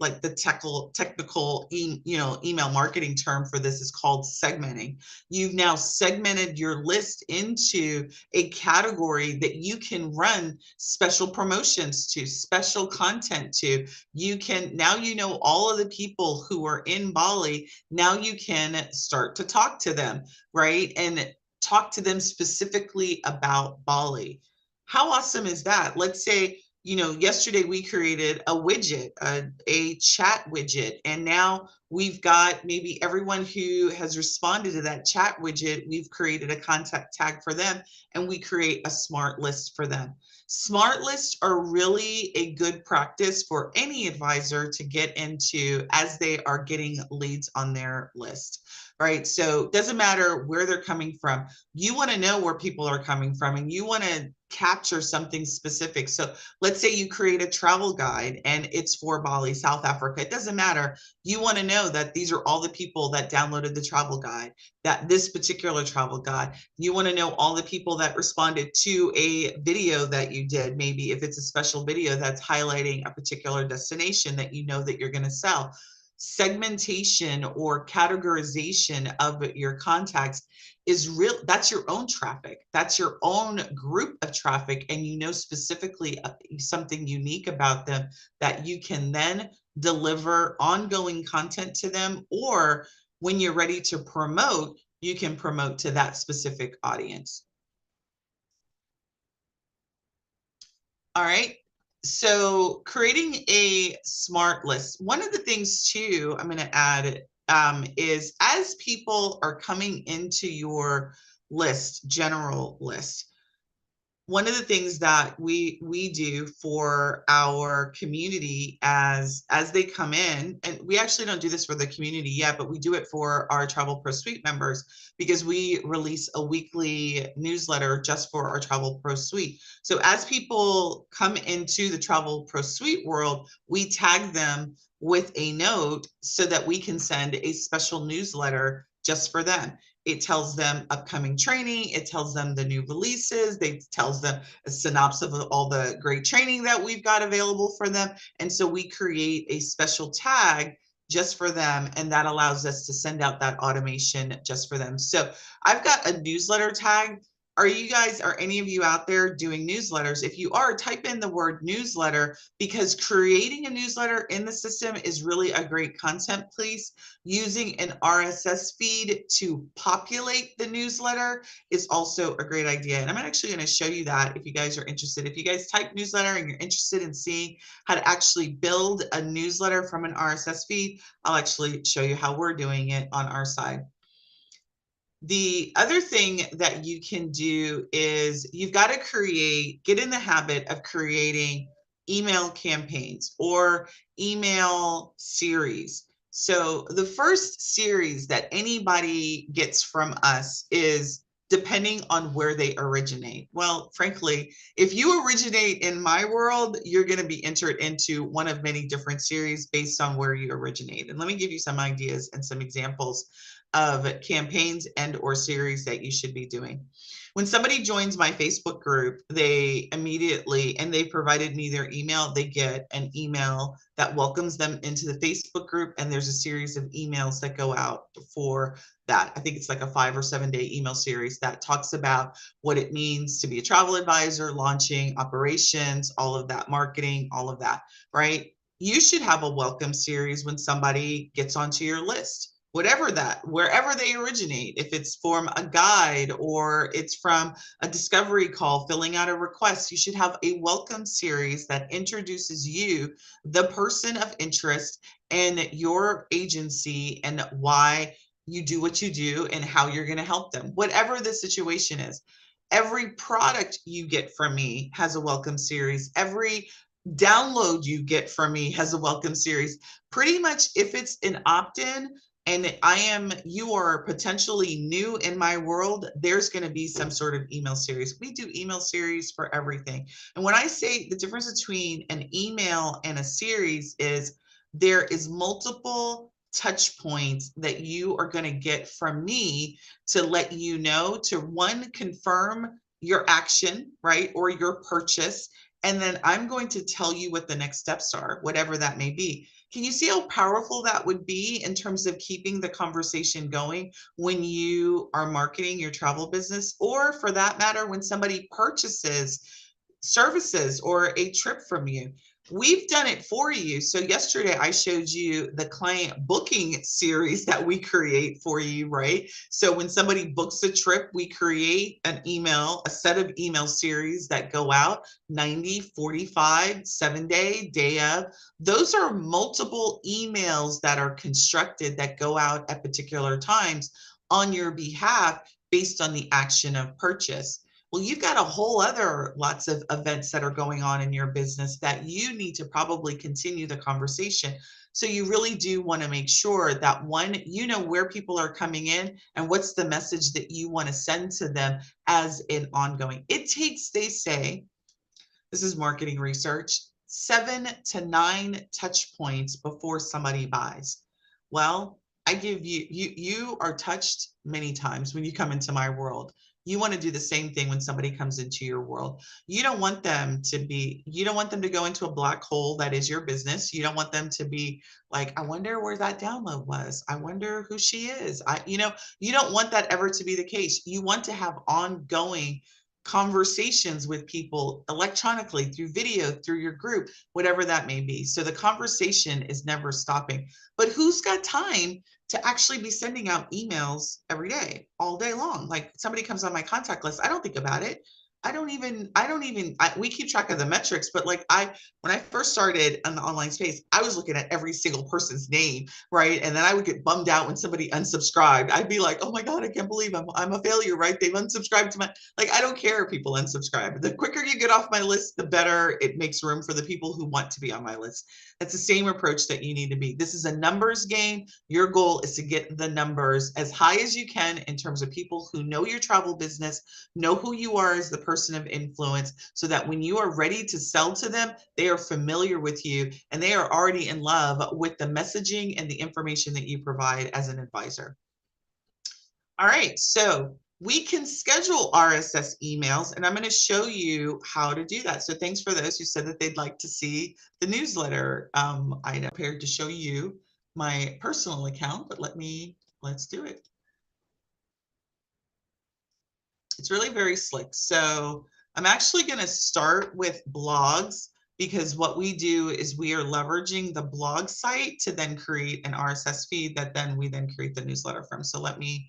[SPEAKER 1] technical email marketing term for this is called segmenting. You've now segmented your list into a category that you can run special promotions to, special content to. You can now, you know, all of the people who are in Bali, now you can start to talk to them, right? And talk to them specifically about Bali. How awesome is that? Let's say, you know, yesterday we created a widget, a chat widget, and now we've got maybe everyone who has responded to that chat widget, we've created a contact tag for them, and we create a smart list for them. Smart lists are really a good practice for any advisor to get into as they are getting leads on their list, right? So it doesn't matter where they're coming from. You want to know where people are coming from, and you want to capture something specific. So let's say you create a travel guide and it's for Bali, South Africa. It doesn't matter. You want to know that these are all the people that downloaded the travel guide, that this particular travel guide. You want to know all the people that responded to a video that you did. Maybe if it's a special video that's highlighting a particular destination that you know that you're going to sell. Segmentation or categorization of your contacts is real. That's your own traffic. That's your own group of traffic. And you know specifically something unique about them that you can then deliver ongoing content to them. Or when you're ready to promote, you can promote to that specific audience. All right. So creating a smart list. One of the things too, I'm going to add is as people are coming into your list, general list, one of the things that we do for our community as they come in, and we actually don't do this for the community yet, but we do it for our Travel Pro Suite members because we release a weekly newsletter just for our Travel Pro Suite. So as people come into the Travel Pro Suite world, we tag them with a note so that we can send a special newsletter just for them. It tells them upcoming training. It tells them the new releases. It tells them a synopsis of all the great training that we've got available for them. And so we create a special tag just for them. And that allows us to send out that automation just for them. So I've got a newsletter tag. Are any of you out there doing newsletters? If you are, type in the word newsletter, because creating a newsletter in the system is really a great content piece. Using an RSS feed to populate the newsletter is also a great idea. And I'm actually going to show you that if you guys are interested. If you guys type newsletter and you're interested in seeing how to actually build a newsletter from an RSS feed, I'll actually show you how we're doing it on our side. The other thing that you can do is you've got to get in the habit of creating email campaigns or email series. So the first series that anybody gets from us is depending on where they originate. Well, frankly, if you originate in my world, you're going to be entered into one of many different series based on where you originate. And let me give you some ideas and some examples of campaigns and or series that you should be doing. When somebody joins my Facebook group, they immediately, and they provided me their email, they get an email that welcomes them into the Facebook group. And there's a series of emails that go out for that. I think it's like a 5 or 7 day email series that talks about what it means to be a travel advisor, launching operations, all of that, marketing, all of that, right? You should have a welcome series when somebody gets onto your list. Wherever they originate, if it's from a guide or it's from a discovery call, filling out a request, you should have a welcome series that introduces you, the person of interest, and your agency and why you do what you do and how you're going to help them, whatever the situation is. Every product you get from me has a welcome series. Every download you get from me has a welcome series. Pretty much if it's an opt-in, and you are potentially new in my world, there's going to be some sort of email series. We do email series for everything. And when I say the difference between an email and a series is there is multiple touch points that you are going to get from me to let you know, to one, confirm your action, right, or your purchase. And then I'm going to tell you what the next steps are, whatever that may be. Can you see how powerful that would be in terms of keeping the conversation going when you are marketing your travel business, or for that matter, when somebody purchases services or a trip from you? We've done it for you. So yesterday I showed you the client booking series that we create for you, right? So when somebody books a trip, we create an email, a set of email series that go out 90, 45, 7-day, day of. Those are multiple emails that are constructed that go out at particular times on your behalf based on the action of purchase. Well, you've got a whole other lots of events that are going on in your business that you need to probably continue the conversation. So you really do want to make sure that, one, you know where people are coming in and what's the message that you want to send to them as an ongoing. It takes, they say, this is marketing research, 7 to 9 touch points before somebody buys. Well, I give you are touched many times when you come into my world. You want to do the same thing when somebody comes into your world. You don't want them to go into a black hole that is your business. You don't want them to be like, I wonder where that download was. I wonder who she is. You don't want that ever to be the case. You want to have ongoing conversations with people electronically, through video, through your group, whatever that may be. So the conversation is never stopping. But who's got time to actually be sending out emails every day, all day long? Like, somebody comes on my contact list, I don't think about it. We keep track of the metrics, but like when I first started in the online space, I was looking at every single person's name, right? And then I would get bummed out when somebody unsubscribed. I'd be like, oh my God, I can't believe I'm a failure, right? They've unsubscribed to I don't care if people unsubscribe. The quicker you get off my list, the better it makes room for the people who want to be on my list. That's the same approach that you need to be. This is a numbers game. Your goal is to get the numbers as high as you can in terms of people who know your travel business, know who you are as the person of influence, so that when you are ready to sell to them, they are familiar with you and they are already in love with the messaging and the information that you provide as an advisor. All right, so we can schedule RSS emails, and I'm going to show you how to do that. So thanks for those who said that they'd like to see the newsletter. I'm prepared to show you my personal account, but let's do it. It's really very slick. So I'm actually going to start with blogs, because what we do is we are leveraging the blog site to then create an RSS feed that then we create the newsletter from. So let me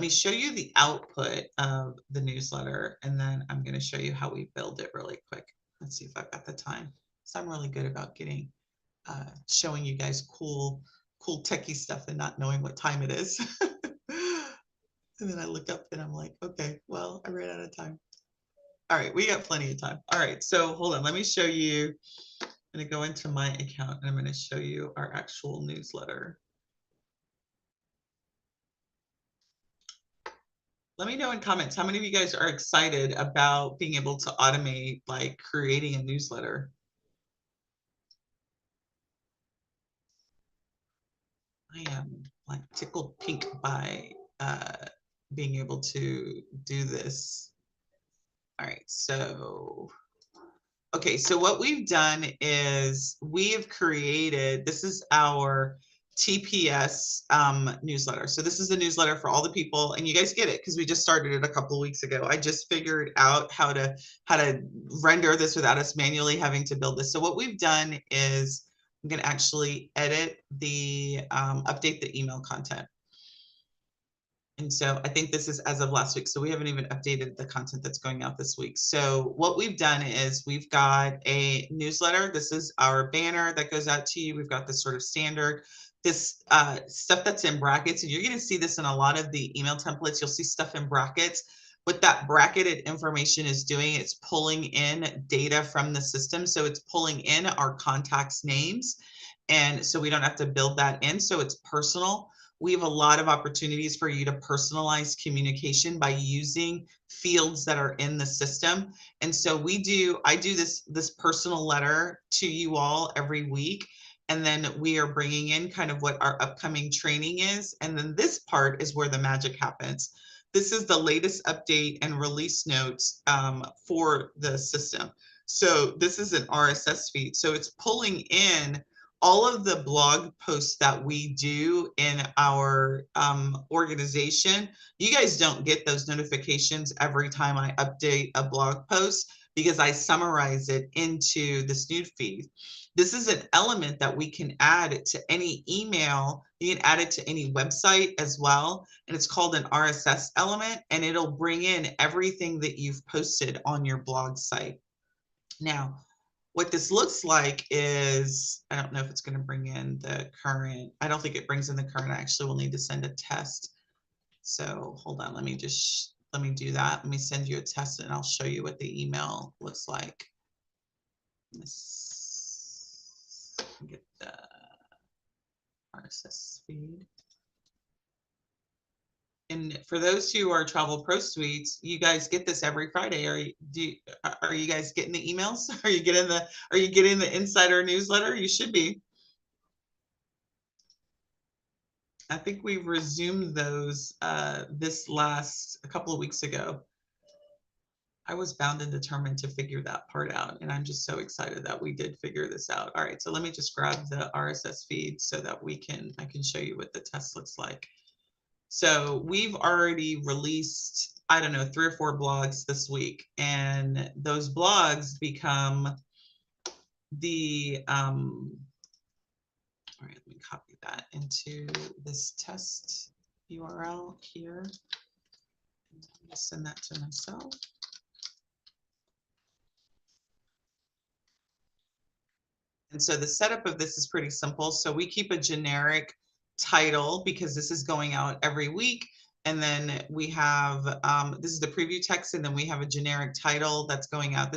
[SPEAKER 1] show you the output of the newsletter, and then I'm going to show you how we build it really quick. Let's see if I've got the time. So I'm really good about showing you guys cool techie stuff and not knowing what time it is. And then I look up and I'm like, okay, well, I ran out of time. All right, we got plenty of time. All right, so hold on, let me show you. I'm going to go into my account and I'm going to show you our actual newsletter. Let me know in comments how many of you guys are excited about being able to automate, like, creating a newsletter. I am like tickled pink by being able to do this. All right, so okay, so what we've done is we have created, this is our TPS newsletter. So this is the newsletter for all the people, and you guys get it because we just started it a couple of weeks ago. I just figured out how to render this without us manually having to build this. So what we've done is I'm going to actually edit the update the email content. And so I think this is as of last week. So we haven't even updated the content that's going out this week. So what we've done is we've got a newsletter. This is our banner that goes out to you. We've got this sort of standard, this stuff that's in brackets. And you're going to see this in a lot of the email templates. You'll see stuff in brackets. What that bracketed information is doing, it's pulling in data from the system. So it's pulling in our contacts' names. And so we don't have to build that in. So it's personal. We have a lot of opportunities for you to personalize communication by using fields that are in the system. And so I do this personal letter to you all every week. And then we are bringing in kind of what our upcoming training is. And then this part is where the magic happens. This is the latest update and release notes for the system. So this is an RSS feed. So it's pulling in all of the blog posts that we do in our organization. You guys don't get those notifications every time I update a blog post because I summarize it into this new feed. This is an element that we can add to any email. You can add it to any website as well. And it's called an RSS element, and it'll bring in everything that you've posted on your blog site. Now, what this looks like is, I don't know if it's going to bring in the current. I don't think it brings in the current. I actually will need to send a test. So hold on, let me do that. Let me send you a test and I'll show you what the email looks like. Let's get the RSS feed. And for those who are Travel Pro Suites, you guys get this every Friday. Are you guys getting the emails? Are you getting the insider newsletter? You should be. I think we resumed those this last a couple of weeks ago. I was bound and determined to figure that part out, and I'm just so excited that we did figure this out. All right, so let me just grab the RSS feed so that I can show you what the test looks like. So we've already released, I don't know, 3 or 4 blogs this week, and those blogs become the, all right, let me copy that into this test URL here. I'm gonna send that to myself. And so the setup of this is pretty simple. So we keep a generic title because this is going out every week. And then we have, this is the preview text, and then we have a generic title that's going out.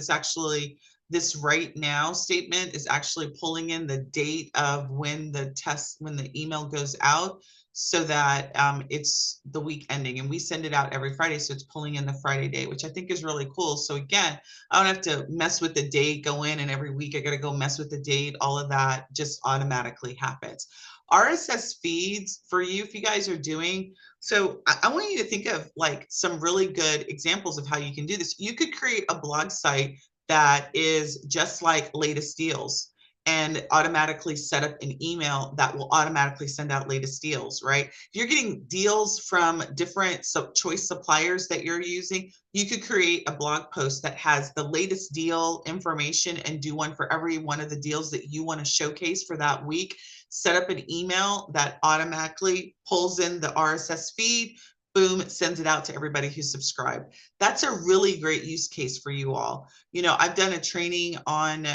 [SPEAKER 1] This right now statement is actually pulling in the date of when the email goes out, so that it's the week ending, and we send it out every Friday. So it's pulling in the Friday date, which I think is really cool. So again, I don't have to mess with the date, go in, and every week I got to go mess with the date. All of that just automatically happens. RSS feeds for you, if you guys are doing, so I want you to think of like some really good examples of how you can do this. You could create a blog site that is just like latest deals and automatically set up an email that will automatically send out latest deals, right? If you're getting deals from different choice suppliers that you're using, you could create a blog post that has the latest deal information and do one for every one of the deals that you want to showcase for that week. Set up an email that automatically pulls in the RSS feed, boom, it sends it out to everybody who's subscribed. That's a really great use case for you all. You know, I've done a training on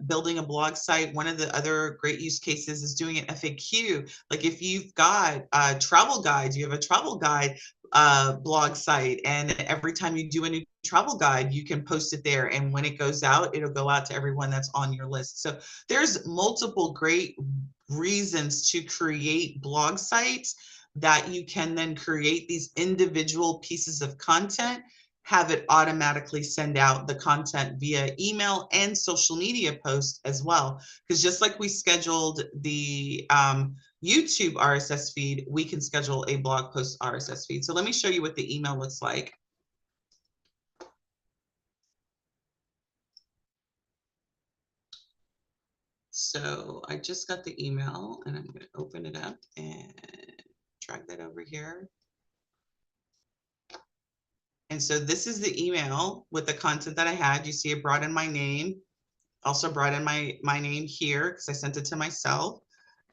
[SPEAKER 1] building a blog site. One of the other great use cases is doing an FAQ. Like if you've got travel guides, you have a travel guide blog site, and every time you do a new travel guide, you can post it there. And when it goes out, it'll go out to everyone that's on your list. So there's multiple great reasons to create blog sites that you can then create these individual pieces of content, have it automatically send out the content via email and social media posts as well. Because just like we scheduled the YouTube RSS feed, we can schedule a blog post RSS feed. So let me show you what the email looks like. So I just got the email, and I'm going to open it up and drag that over here. And so this is the email with the content that I had. You see it brought in my name, also brought in my name here because I sent it to myself.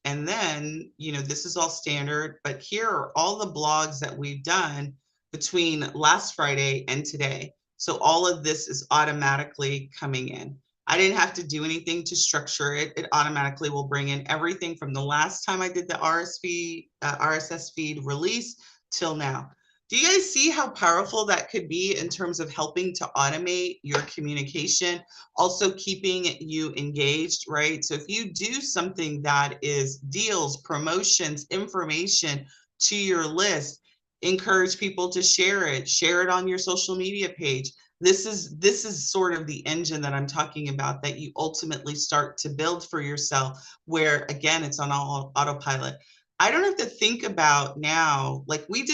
[SPEAKER 1] And then, you know, this is all standard, but here are all the blogs that we've done between last Friday and today. So all of this is automatically coming in. I didn't have to do anything to structure it. It automatically will bring in everything from the last time I did the RSS feed release till now. Do you guys see how powerful that could be in terms of helping to automate your communication, also keeping you engaged, right? So if you do something that is deals, promotions, information to your list, encourage people to share it on your social media page. this is sort of the engine that I'm talking about that you ultimately start to build for yourself, where again, it's on autopilot. I don't have to think about now, like we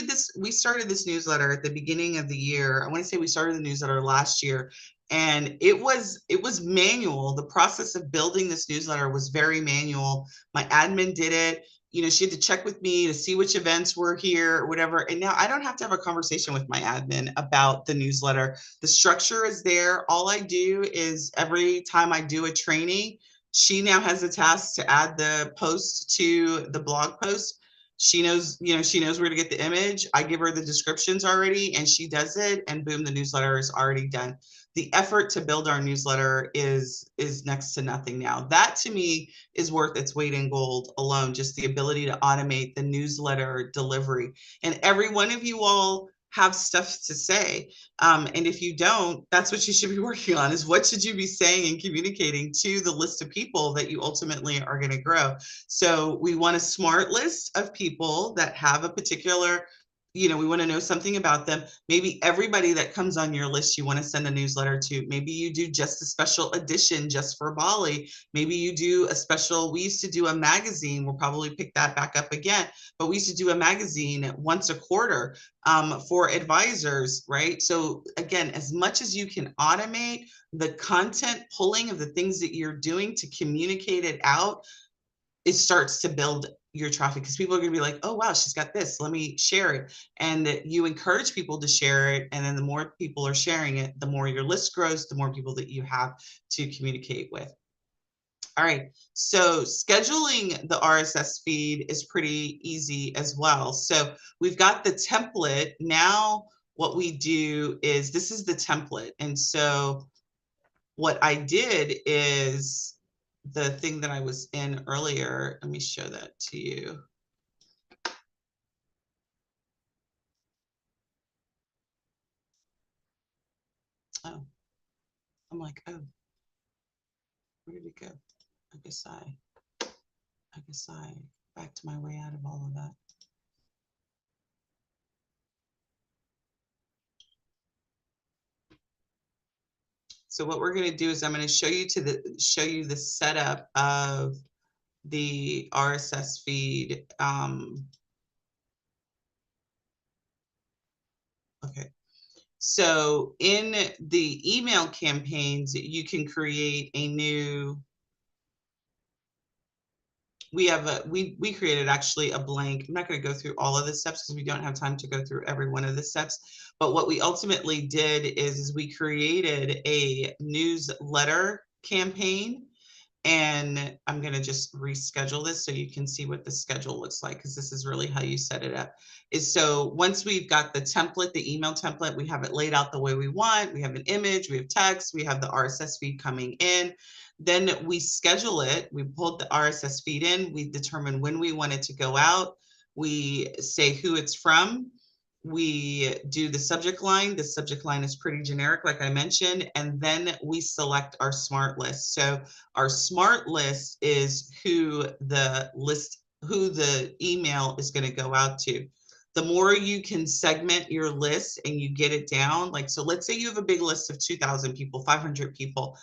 [SPEAKER 1] started this newsletter at the beginning of the year. I want to say we started the newsletter last year, and it was manual. The process of building this newsletter was very manual. My admin did it. You know, she had to check with me to see which events were here or whatever. And now I don't have to have a conversation with my admin about the newsletter. The structure is there. All I do is every time I do a training, she now has a task to add the post to the blog post. She knows, you know, she knows where to get the image. I give her the descriptions already and she does it, and boom, the newsletter is already done. The effort to build our newsletter is next to nothing now. That to me is worth its weight in gold alone, just the ability to automate the newsletter delivery. And every one of you all have stuff to say. And if you don't, that's what you should be working on, is what should you be saying and communicating to the list of people that you ultimately are going to grow. So we want a smart list of people that have a particular, you know, we want to know something about them. Maybe everybody that comes on your list, you want to send a newsletter to. Maybe you do just a special edition just for Bali. Maybe you do a special, we used to do a magazine. We'll probably pick that back up again, but we used to do a magazine once a quarter for advisors, right? So again, as much as you can automate the content pulling of the things that you're doing to communicate it out, it starts to build your traffic, because people are going to be like, oh, wow, she's got this, let me share it. And you encourage people to share it. And then the more people are sharing it, the more your list grows, the more people that you have to communicate with. All right, so scheduling the RSS feed is pretty easy as well. So we've got the template. Now what we do is, this is the template. And so what I did is, the thing that I was in earlier, let me show that to you. Oh, I'm like, oh, where did it go? I guess I backed my way out of all of that. So what we're going to do is I'm going to show you the setup of the RSS feed. Okay. So in the email campaigns, you can create a new, we created actually a blank. I'm not going to go through all of the steps because we don't have time to go through every one of the steps. But what we ultimately did is we created a newsletter campaign. And I'm going to just reschedule this so you can see what the schedule looks like, because this is really how you set it up. Is so once we've got the template, the email template, we have it laid out the way we want. We have an image, we have text, we have the RSS feed coming in. Then we schedule it. We pulled the RSS feed in. We determine when we want it to go out. We say who it's from. We do the subject line. The subject line is pretty generic, like I mentioned, and then we select our smart list. So our smart list is who the email is going to go out to. The more you can segment your list and you get it down, like, so let's say you have a big list of 2,000 people, 500 people.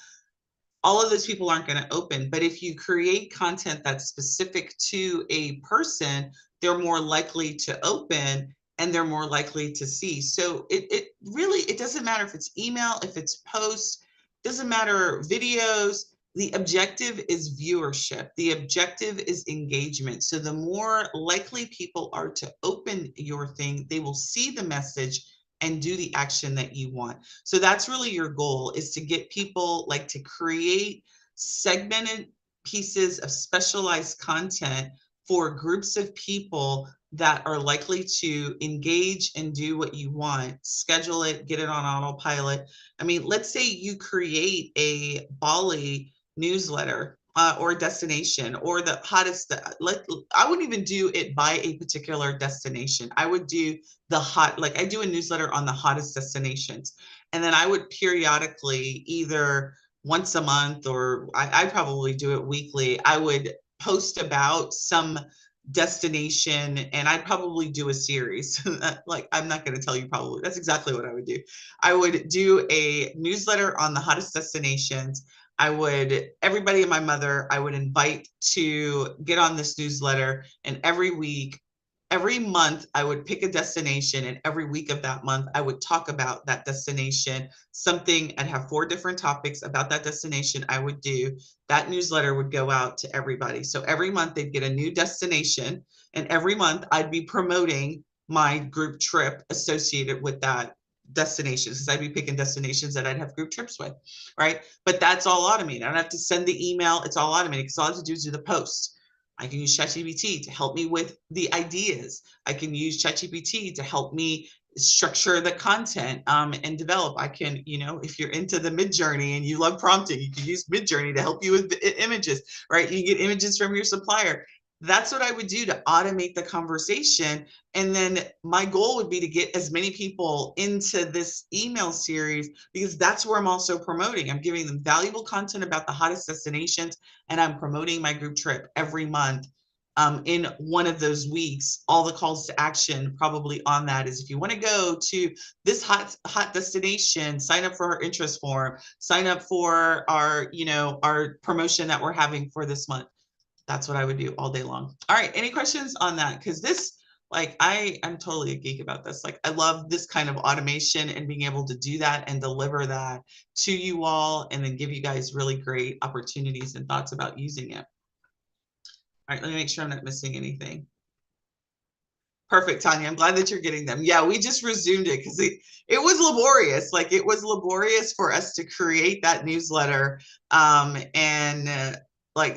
[SPEAKER 1] All of those people aren't going to open, but if you create content that's specific to a person, they're more likely to open and they're more likely to see. So it really, it doesn't matter if it's email, if it's posts, doesn't matter, videos. The objective is viewership. The objective is engagement. So the more likely people are to open your thing, they will see the message and do the action that you want. So that's really your goal, is to get people, like, to create segmented pieces of specialized content for groups of people that are likely to engage and do what you want. Schedule it, get it on autopilot. I mean, let's say you create a Bali newsletter or a destination, or the hottest, I wouldn't even do it by a particular destination. I would do like I do a newsletter on the hottest destinations. And then I would periodically, either once a month, or I probably do it weekly, I would post about some destination, and I'd probably do a series. Like, I'm not going to tell you probably, that's exactly what I would do. I would do a newsletter on the hottest destinations. Everybody and my mother, I would invite to get on this newsletter, and every month I would pick a destination, and every week of that month I would talk about that destination. I'd have 4 different topics about that destination I would do. That newsletter would go out to everybody. So every month they'd get a new destination, and every month I'd be promoting my group trip associated with that destination, because I'd be picking destinations that I'd have group trips with, right? But that's all automated. I don't have to send the email. It's all automated, because all I have to do is do the post. I can use ChatGPT to help me with the ideas. I can use ChatGPT to help me structure the content and develop. I can, if you're into the Midjourney and you love prompting, you can use Midjourney to help you with images, right? You get images from your supplier. That's what I would do to automate the conversation. And then my goal would be to get as many people into this email series, because that's where I'm also promoting. I'm giving them valuable content about the hottest destinations, and I'm promoting my group trip every month. In one of those weeks, all the calls to action probably on that is, if you want to go to this hot destination, sign up for our interest form, sign up for our promotion that we're having for this month. That's what I would do all day long. All right, any questions on that? Because this, like, I'm totally a geek about this. Like, I love this kind of automation and being able to do that and deliver that to you all, and then give you guys really great opportunities and thoughts about using it. All right, let me make sure I'm not missing anything. Perfect, Tanya. I'm glad that you're getting them. Yeah, we just resumed it because it was laborious. Like, it was laborious for us to create that newsletter.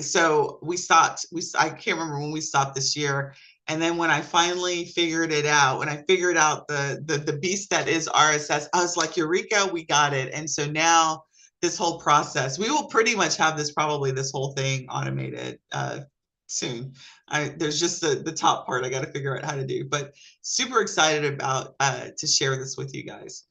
[SPEAKER 1] So we stopped. I can't remember when we stopped this year. And then when I finally figured it out, when I figured out the beast that is RSS, I was like, Eureka, we got it. And so now this whole process, we will pretty much have this whole thing automated soon. There's just the top part I got to figure out how to do, but super excited about to share this with you guys.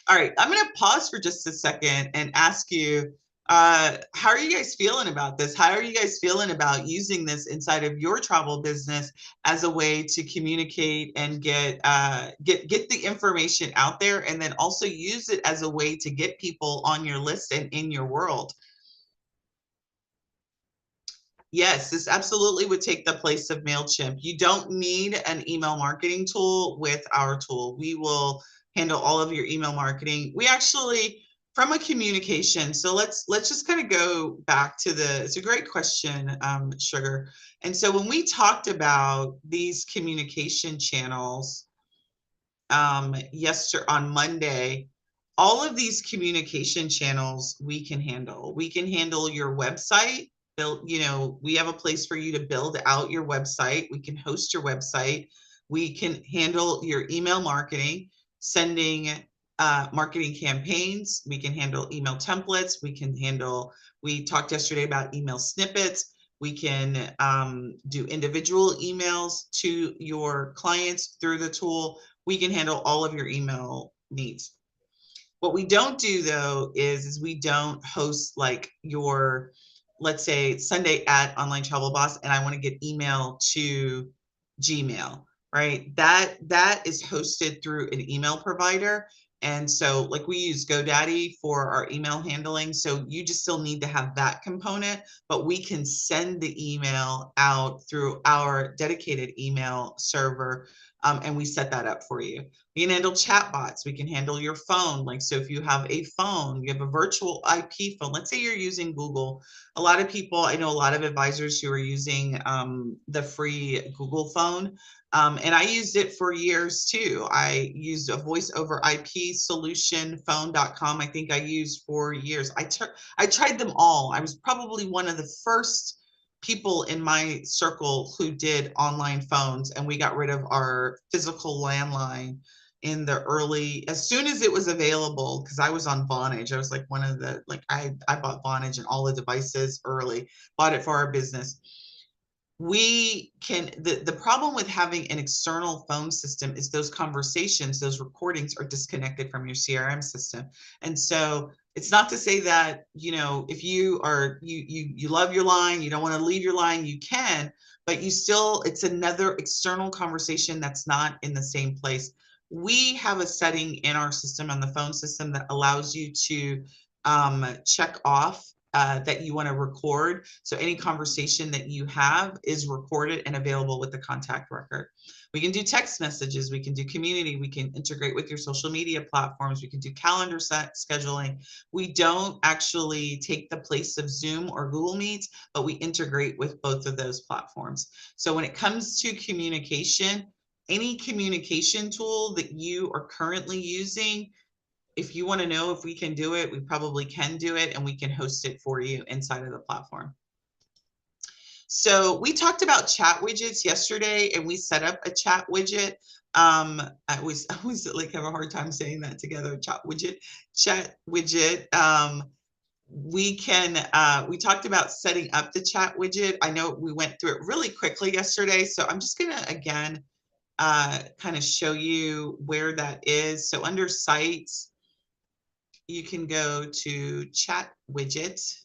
[SPEAKER 1] All right, I'm going to pause for just a second and ask you, how are you guys feeling about this? How are you guys feeling about using this inside of your travel business as a way to communicate and get the information out there, and then also use it as a way to get people on your list and in your world? Yes, this absolutely would take the place of MailChimp. You don't need an email marketing tool with our tool. We will handle all of your email marketing. We actually, from a communication, so let's just kind of go back to it's a great question, Sugar. And so when we talked about these communication channels on Monday, all of these communication channels we can handle. We can handle your website. We have a place for you to build out your website. We can host your website. We can handle your email marketing, sending marketing campaigns. We can handle email templates. We talked yesterday about email snippets. We can do individual emails to your clients through the tool. We can handle all of your email needs. What we don't do, though, is we don't host like your, let's say, Sundey at Online Travel Boss, and I want to get email to Gmail, right? That is hosted through an email provider. And so, like, we use GoDaddy for our email handling. So you just still need to have that component, but we can send the email out through our dedicated email server. And we set that up for you. We can handle chatbots. We can handle your phone. Like, so if you have a phone, you have a virtual IP phone. Let's say you're using Google. A lot of people, I know a lot of advisors who are using the free Google phone. And I used it for years too. I used a voice over IP solution, phone.com. I think I used for years. I tried them all. I was probably one of the first people in my circle who did online phones, and we got rid of our physical landline in the as soon as it was available, because I was on Vonage. I was like one of the, I bought Vonage and all the devices early, bought it for our business. The problem with having an external phone system is those conversations, those recordings are disconnected from your CRM system. And so it's not to say that, if you love your line, you don't want to leave your line, you can, but it's another external conversation that's not in the same place. We have a setting in our system, on the phone system, that allows you to check off that you want to record. So any conversation that you have is recorded and available with the contact record. We can do text messages, we can do community, we can integrate with your social media platforms, we can do calendar scheduling. We don't actually take the place of Zoom or Google Meets, but we integrate with both of those platforms. So when it comes to communication, any communication tool that you are currently using, if you want to know if we can do it, we probably can do it, and we can host it for you inside of the platform. So we talked about chat widgets yesterday, and we set up a chat widget. I always like have a hard time saying that together. Chat widget. We talked about setting up the chat widget. I know we went through it really quickly yesterday, so I'm just gonna again kind of show you where that is. So under sites, you can go to chat widget.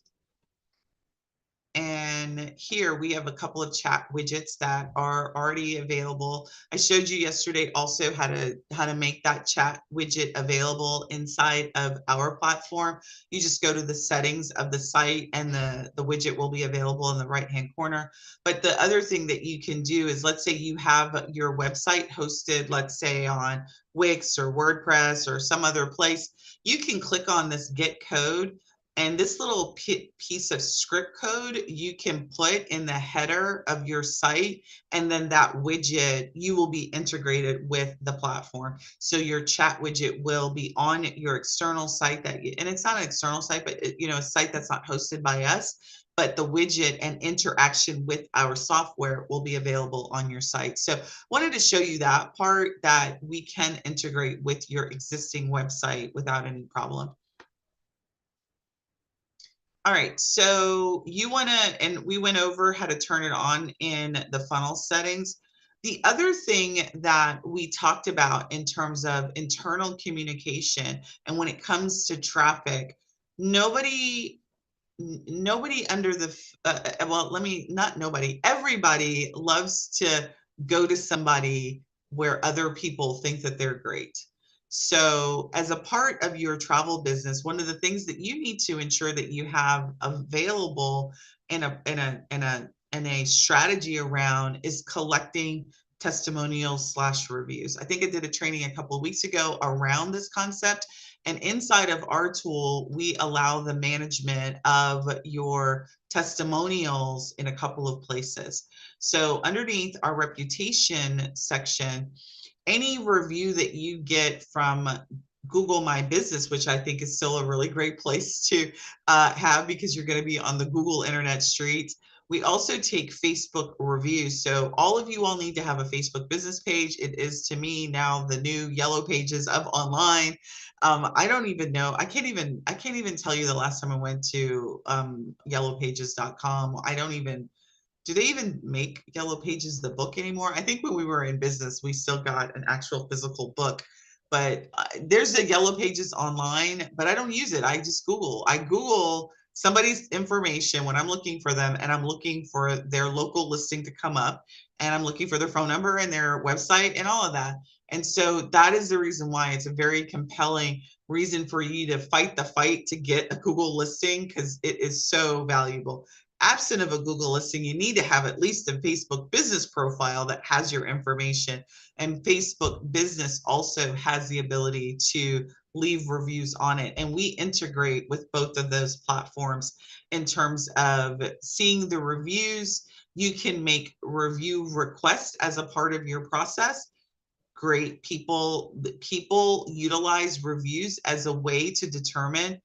[SPEAKER 1] And here we have a couple of chat widgets that are already available. I showed you yesterday also how to make that chat widget available inside of our platform. You just go to the settings of the site, and the widget will be available in the right-hand corner. But the other thing that you can do is, let's say you have your website hosted, let's say on Wix or WordPress or some other place, you can click on this Get Code. And this little piece of script code you can put in the header of your site, and then that widget, you will be integrated with the platform. So your chat widget will be on your external site and it's not an external site, but a site that's not hosted by us, but the widget and interaction with our software will be available on your site. So wanted to show you that part, that we can integrate with your existing website without any problem. All right, so and we went over how to turn it on in the funnel settings. The other thing that we talked about in terms of internal communication, and when it comes to traffic, nobody under the, everybody loves to go to somebody where other people think that they're great. So as a part of your travel business, one of the things that you need to ensure that you have available in a strategy around is collecting testimonials / reviews. I think I did a training a couple of weeks ago around this concept. And inside of our tool, we allow the management of your testimonials in a couple of places. So underneath our reputation section, any review that you get from Google My Business, which I think is still a really great place to have, because you're going to be on the Google internet streets. We also take Facebook reviews. So all of you all need to have a Facebook business page. It is, to me, now the new yellow pages of online. I don't even know. I can't even tell you the last time I went to yellowpages.com. Do they even make Yellow Pages the book anymore? I think when we were in business, we still got an actual physical book, but there's a Yellow Pages online, but I don't use it. I just Google. I Google somebody's information when I'm looking for them, and I'm looking for their local listing to come up, and I'm looking for their phone number and their website and all of that. And so that is the reason why it's a very compelling reason for you to fight the fight to get a Google listing, because it is so valuable. Absent of a Google listing, you need to have at least a Facebook business profile that has your information. And Facebook business also has the ability to leave reviews on it. And we integrate with both of those platforms in terms of seeing the reviews. You can make review requests as a part of your process. Great. People utilize reviews as a way to determine,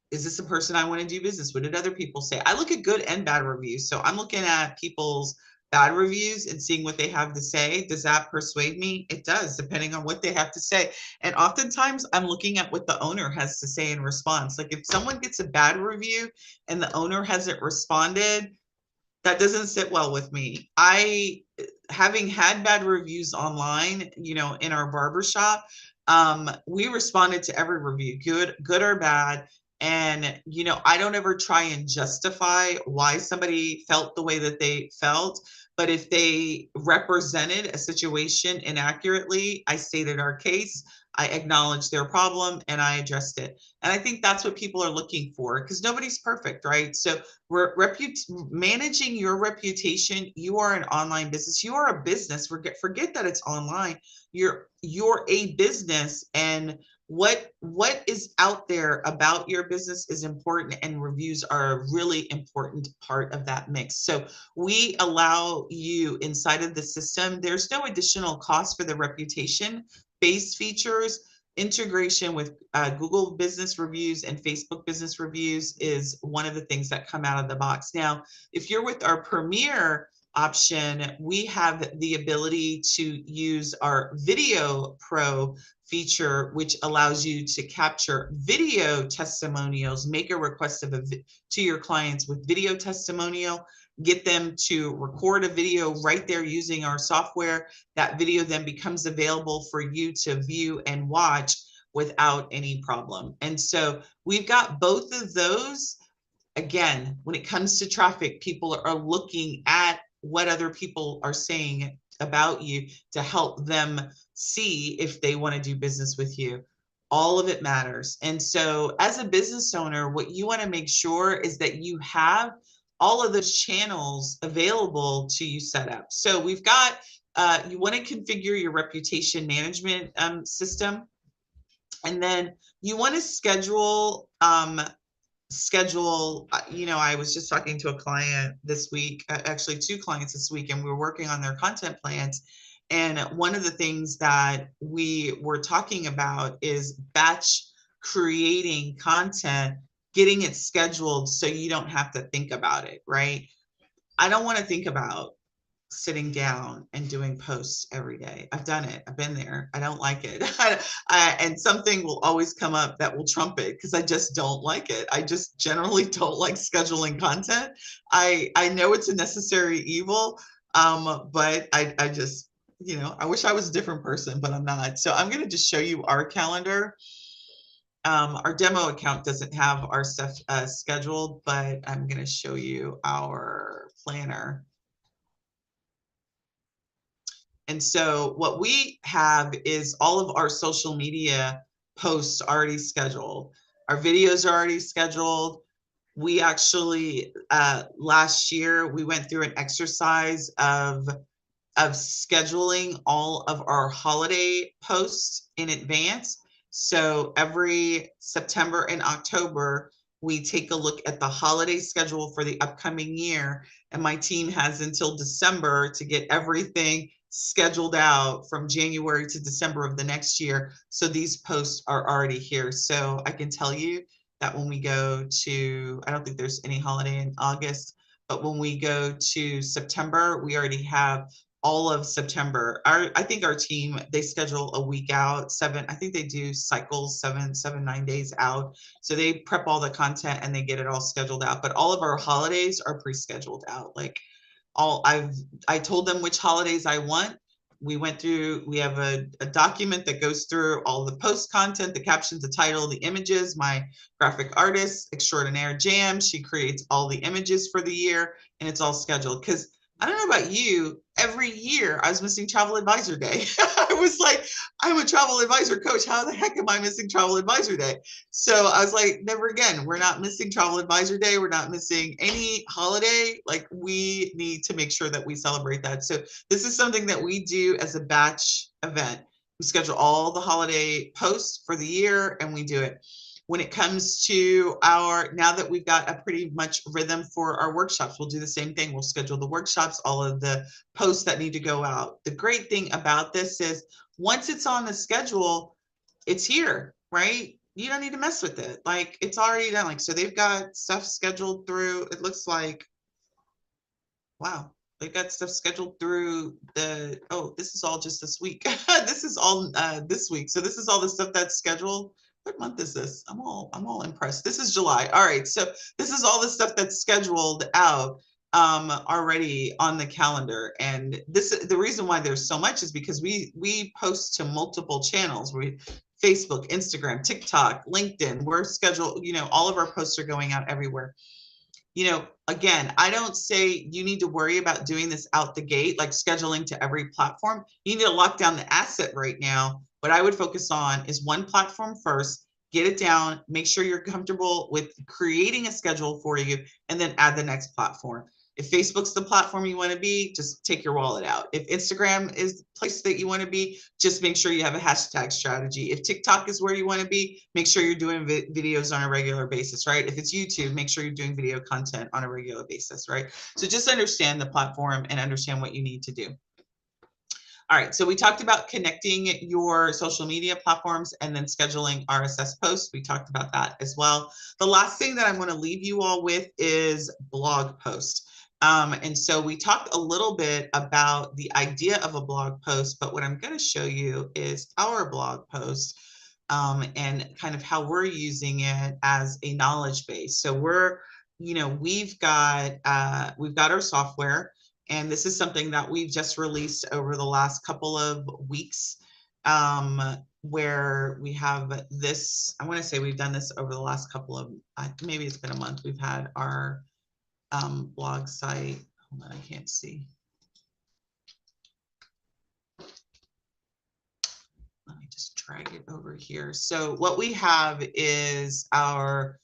[SPEAKER 1] is this a person I want to do business? What did other people say? I look at good and bad reviews. So I'm looking at people's bad reviews and seeing what they have to say. Does that persuade me? It does, depending on what they have to say. And oftentimes I'm looking at what the owner has to say in response. Like if someone gets a bad review and the owner hasn't responded, that doesn't sit well with me. Having had bad reviews online, in our barbershop, we responded to every review, good or bad. And, I don't ever try and justify why somebody felt the way that they felt, But if they represented a situation inaccurately, I stated our case, I acknowledged their problem, and I addressed it. And I think that's what people are looking for, because nobody's perfect, right? So managing your reputation, you are an online business, you are a business. Forget that it's online. You're a business, and what is out there about your business is important, and reviews are a really important part of that mix. So we allow you inside of the system. There's no additional cost for the reputation-based features. Integration with Google business reviews and Facebook business reviews is one of the things that come out of the box. Now, if you're with our Premier option, we have the ability to use our Video Pro feature, which allows you to capture video testimonials, make a request to your clients with video testimonial, get them to record a video right there using our software. That video then becomes available for you to view and watch without any problem. And so we've got both of those. Again, when it comes to traffic, people are looking at what other people are saying about you to help them see if they want to do business with you. All of it matters. And so as a business owner, what you want to make sure is that you have all of those channels available to you set up. So we've got, you want to configure your reputation management system. And then you want to schedule, you know, I was just talking to a client this week, actually 2 clients this week, and we were working on their content plans. And one of the things that we were talking about is batch creating content, getting it scheduled so you don't have to think about it, right? I don't want to think about sitting down and doing posts every day. I've done it. I've been there. I don't like it. And something will always come up that will trump it because I just don't like it. I just generally don't like scheduling content. I know it's a necessary evil, but I just, you know, I wish I was a different person, but I'm not. So I'm going to just show you our calendar. Our demo account doesn't have our stuff scheduled, but I'm going to show you our planner. And so what we have is all of our social media posts already scheduled. Our videos are already scheduled. We actually, last year, we went through an exercise of scheduling all of our holiday posts in advance. So every September and October, we take a look at the holiday schedule for the upcoming year. And my team has until December to get everything scheduled out from January to December of the next year. So these posts are already here. So I can tell you that when we go to, I don't think there's any holiday in August, but when we go to September, we already have all of September. I think our team, they schedule a week out, I think they do cycles, 9 days out. So they prep all the content and they get it all scheduled out. But all of our holidays are pre-scheduled out. Like I told them which holidays I want. We went through, we have a document that goes through all the post content, the captions, the title, the images. My graphic artist extraordinaire, Jam, she creates all the images for the year, and it's all scheduled. Because I don't know about you, every year I was missing Travel Advisor Day. I was like, I'm a travel advisor coach. How the heck am I missing Travel Advisor Day? So I was like, never again. We're not missing Travel Advisor Day. We're not missing any holiday. Like, we need to make sure that we celebrate that. So this is something that we do as a batch event. We schedule all the holiday posts for the year and we do it. When it comes to now that we've got a pretty much rhythm for our workshops, we'll do the same thing. We'll schedule the workshops, all of the posts that need to go out. The great thing about this is once it's on the schedule, it's here, right? You don't need to mess with it. Like, it's already done. Like, so they've got stuff scheduled through, it looks like, wow. They've got stuff scheduled through this is all just this week. This is all this week. So this is all the stuff that's scheduled. What month is this? I'm all impressed. This is July. All right. So this is all the stuff that's scheduled out already on the calendar. And the reason why there's so much is because we post to multiple channels. Facebook, Instagram, TikTok, LinkedIn. We're scheduled, you know, all of our posts are going out everywhere. Again, I don't say you need to worry about doing this out the gate, like scheduling to every platform. You need to lock down the asset right now. What I would focus on is one platform first, get it down, make sure you're comfortable with creating a schedule for you, and then add the next platform. If Facebook's the platform you want to be, just take your wallet out. If Instagram is the place that you want to be, just make sure you have a hashtag strategy. If TikTok is where you want to be, make sure you're doing videos on a regular basis, right? If it's YouTube, make sure you're doing video content on a regular basis, right? So just understand the platform and understand what you need to do. All right, so we talked about connecting your social media platforms and then scheduling RSS posts. We talked about that as well. The last thing that I'm going to leave you all with is blog posts. And so we talked a little bit about the idea of a blog post, but what I'm going to show you is our blog post and kind of how we're using it as a knowledge base. So we've got our software, and this is something that we've just released over the last couple of weeks, where we have this. I want to say we've done this over the last couple of, maybe it's been a month. We've had our blog site. Hold on, I can't see. Let me just drag it over here. So what we have is our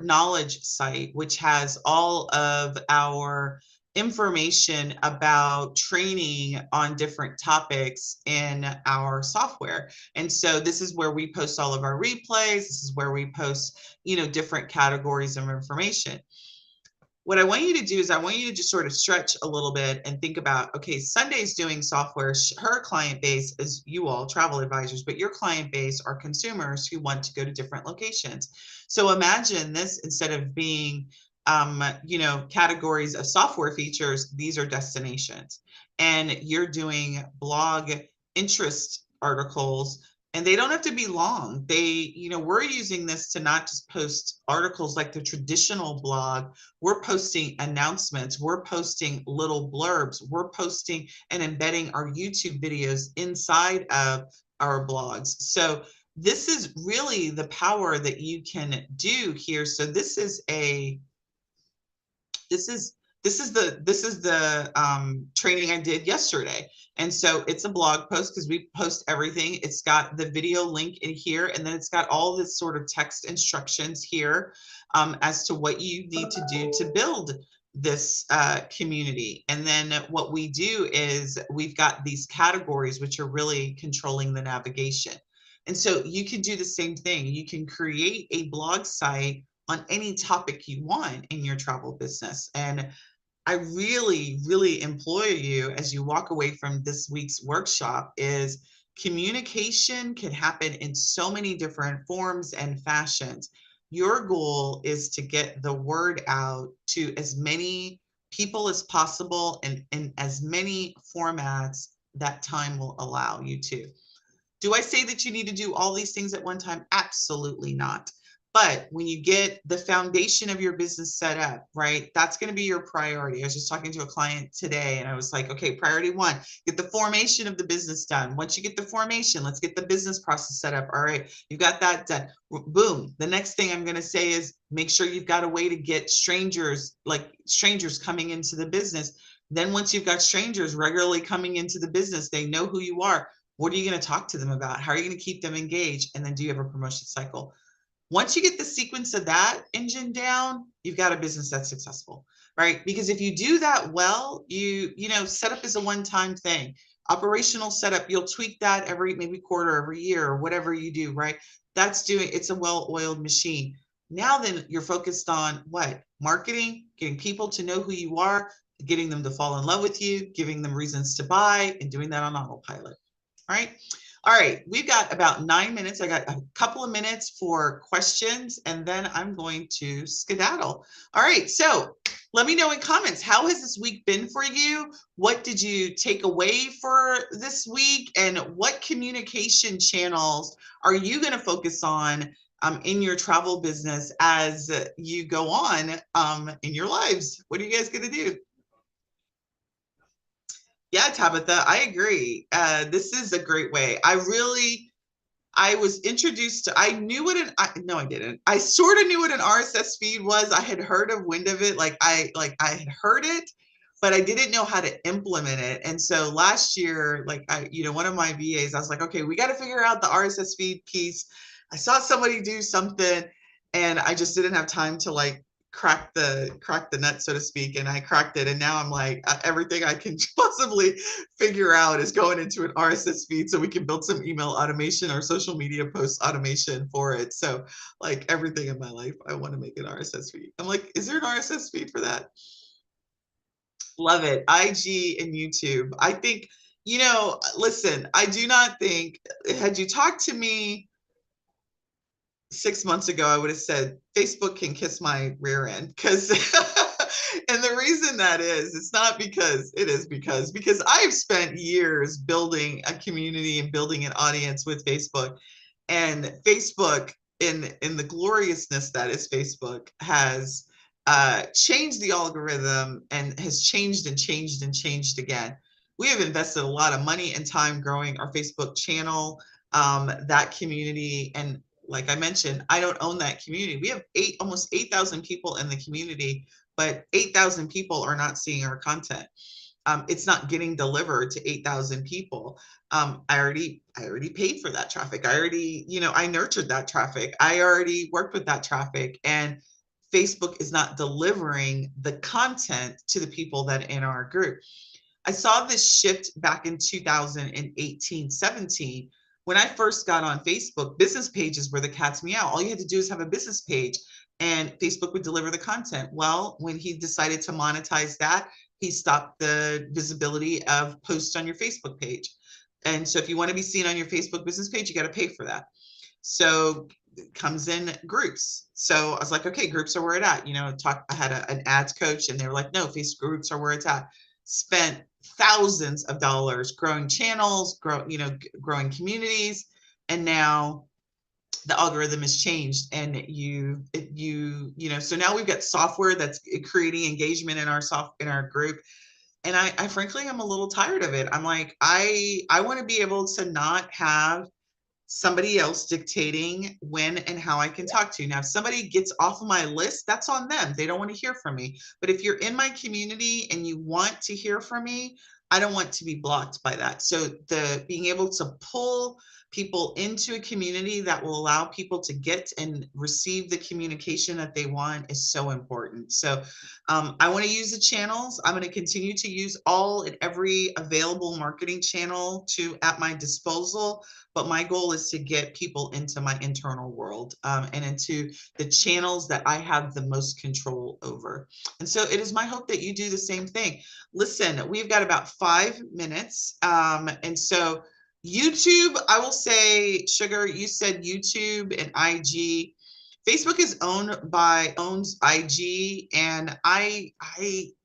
[SPEAKER 1] knowledge site, which has all of our information about training on different topics in our software. And so this is where we post all of our replays. This is where we post, different categories of information. What I want you to do is I want you to just sort of stretch a little bit and think about, okay, Sunday's doing software. Her client base is you all, travel advisors, but your client base are consumers who want to go to different locations. So imagine this, instead of being, categories of software features, these are destinations. And you're doing blog interest articles, and they don't have to be long. We're using this to not just post articles like the traditional blog. We're posting announcements. We're posting little blurbs. We're posting and embedding our YouTube videos inside of our blogs. So this is really the power that you can do here. So this is the training I did yesterday. And so it's a blog post because we post everything. It's got the video link in here, and then it's got all this sort of text instructions here as to what you need to do to build this community. And then what we do is we've got these categories, which are really controlling the navigation. And so you can do the same thing. You can create a blog site on any topic you want in your travel business. And I really, really implore you, as you walk away from this week's workshop, is communication can happen in so many different forms and fashions. Your goal is to get the word out to as many people as possible and in as many formats that time will allow you to. Do I say that you need to do all these things at one time? Absolutely not. But when you get the foundation of your business set up, right, that's going to be your priority. I was just talking to a client today, and I was like, okay, priority one, get the formation of the business done. Once you get the formation, let's get the business process set up. All right, you've got that done. Boom. The next thing I'm going to say is make sure you've got a way to get strangers coming into the business. Then once you've got strangers regularly coming into the business, they know who you are. What are you going to talk to them about? How are you going to keep them engaged? And then do you have a promotion cycle? Once you get the sequence of that engine down, you've got a business that's successful, right? Because if you do that well, setup is a one-time thing. Operational setup, you'll tweak that every maybe quarter, every year, or whatever you do, right? It's a well-oiled machine. Now then you're focused on what? Marketing, getting people to know who you are, getting them to fall in love with you, giving them reasons to buy, and doing that on autopilot, right? All right, we've got about 9 minutes. I got a couple of minutes for questions, and then I'm going to skedaddle. All right, so let me know in comments, how has this week been for you? What did you take away for this week? And what communication channels are you going to focus on in your travel business as you go on in your lives? What are you guys going to do? Yeah, Tabitha, I agree. This is a great way. I was introduced to, I knew what no, I didn't. I sort of knew what an RSS feed was. I had heard of wind of it. I had heard it, but I didn't know how to implement it. And so last year, one of my VAs, I was like, okay, we got to figure out the RSS feed piece. I saw somebody do something and I just didn't have time to crack the nut, so to speak, and I cracked it, and now I'm like, everything I can possibly figure out is going into an RSS feed so we can build some email automation or social media post automation for it. So everything in my life, I want to make an RSS feed. I'm like, is there an RSS feed for that? Love it. IG and YouTube. I think, listen, I do not think, had you talked to me 6 months ago, I would have said Facebook can kiss my rear end, because and the reason that is, it's not because it is because I've spent years building a community and building an audience with Facebook, and Facebook in the gloriousness that is Facebook has changed the algorithm and has changed and changed and changed again. We have invested a lot of money and time growing our Facebook channel, that community, and like I mentioned, I don't own that community. We have almost 8,000 people in the community, but 8,000 people are not seeing our content. It's not getting delivered to 8,000 people. I already paid for that traffic. I already, I nurtured that traffic. I already worked with that traffic, and Facebook is not delivering the content to the people that in our group. I saw this shift back in 2018, 17. When I first got on Facebook, business pages were the cat's meow. All you had to do is have a business page and Facebook would deliver the content. Well, when he decided to monetize that, he stopped the visibility of posts on your Facebook page. And so if you want to be seen on your Facebook business page, you got to pay for that. So it comes in groups. So I was like, okay, groups are where it's at. I had an ads coach and they were like, no, Facebook groups are where it's at. Spent thousands of dollars growing channels, growing communities, and now the algorithm has changed, and so now we've got software that's creating engagement in our group, and I frankly I'm a little tired of it. I'm like, I want to be able to not have somebody else dictating when and how I can talk to you. Now, if somebody gets off of my list, that's on them. They don't want to hear from me. But if you're in my community and you want to hear from me, I don't want to be blocked by that. So the being able to pull people into a community that will allow people to get and receive the communication that they want is so important. So I want to use the channels. I'm going to continue to use all and every available marketing channel at my disposal. But my goal is to get people into my internal world, and into the channels that I have the most control over. And so it is my hope that you do the same thing. Listen, we've got about 5 minutes. And so YouTube, I will say, Sugar, you said YouTube and IG. Facebook is owns IG, and I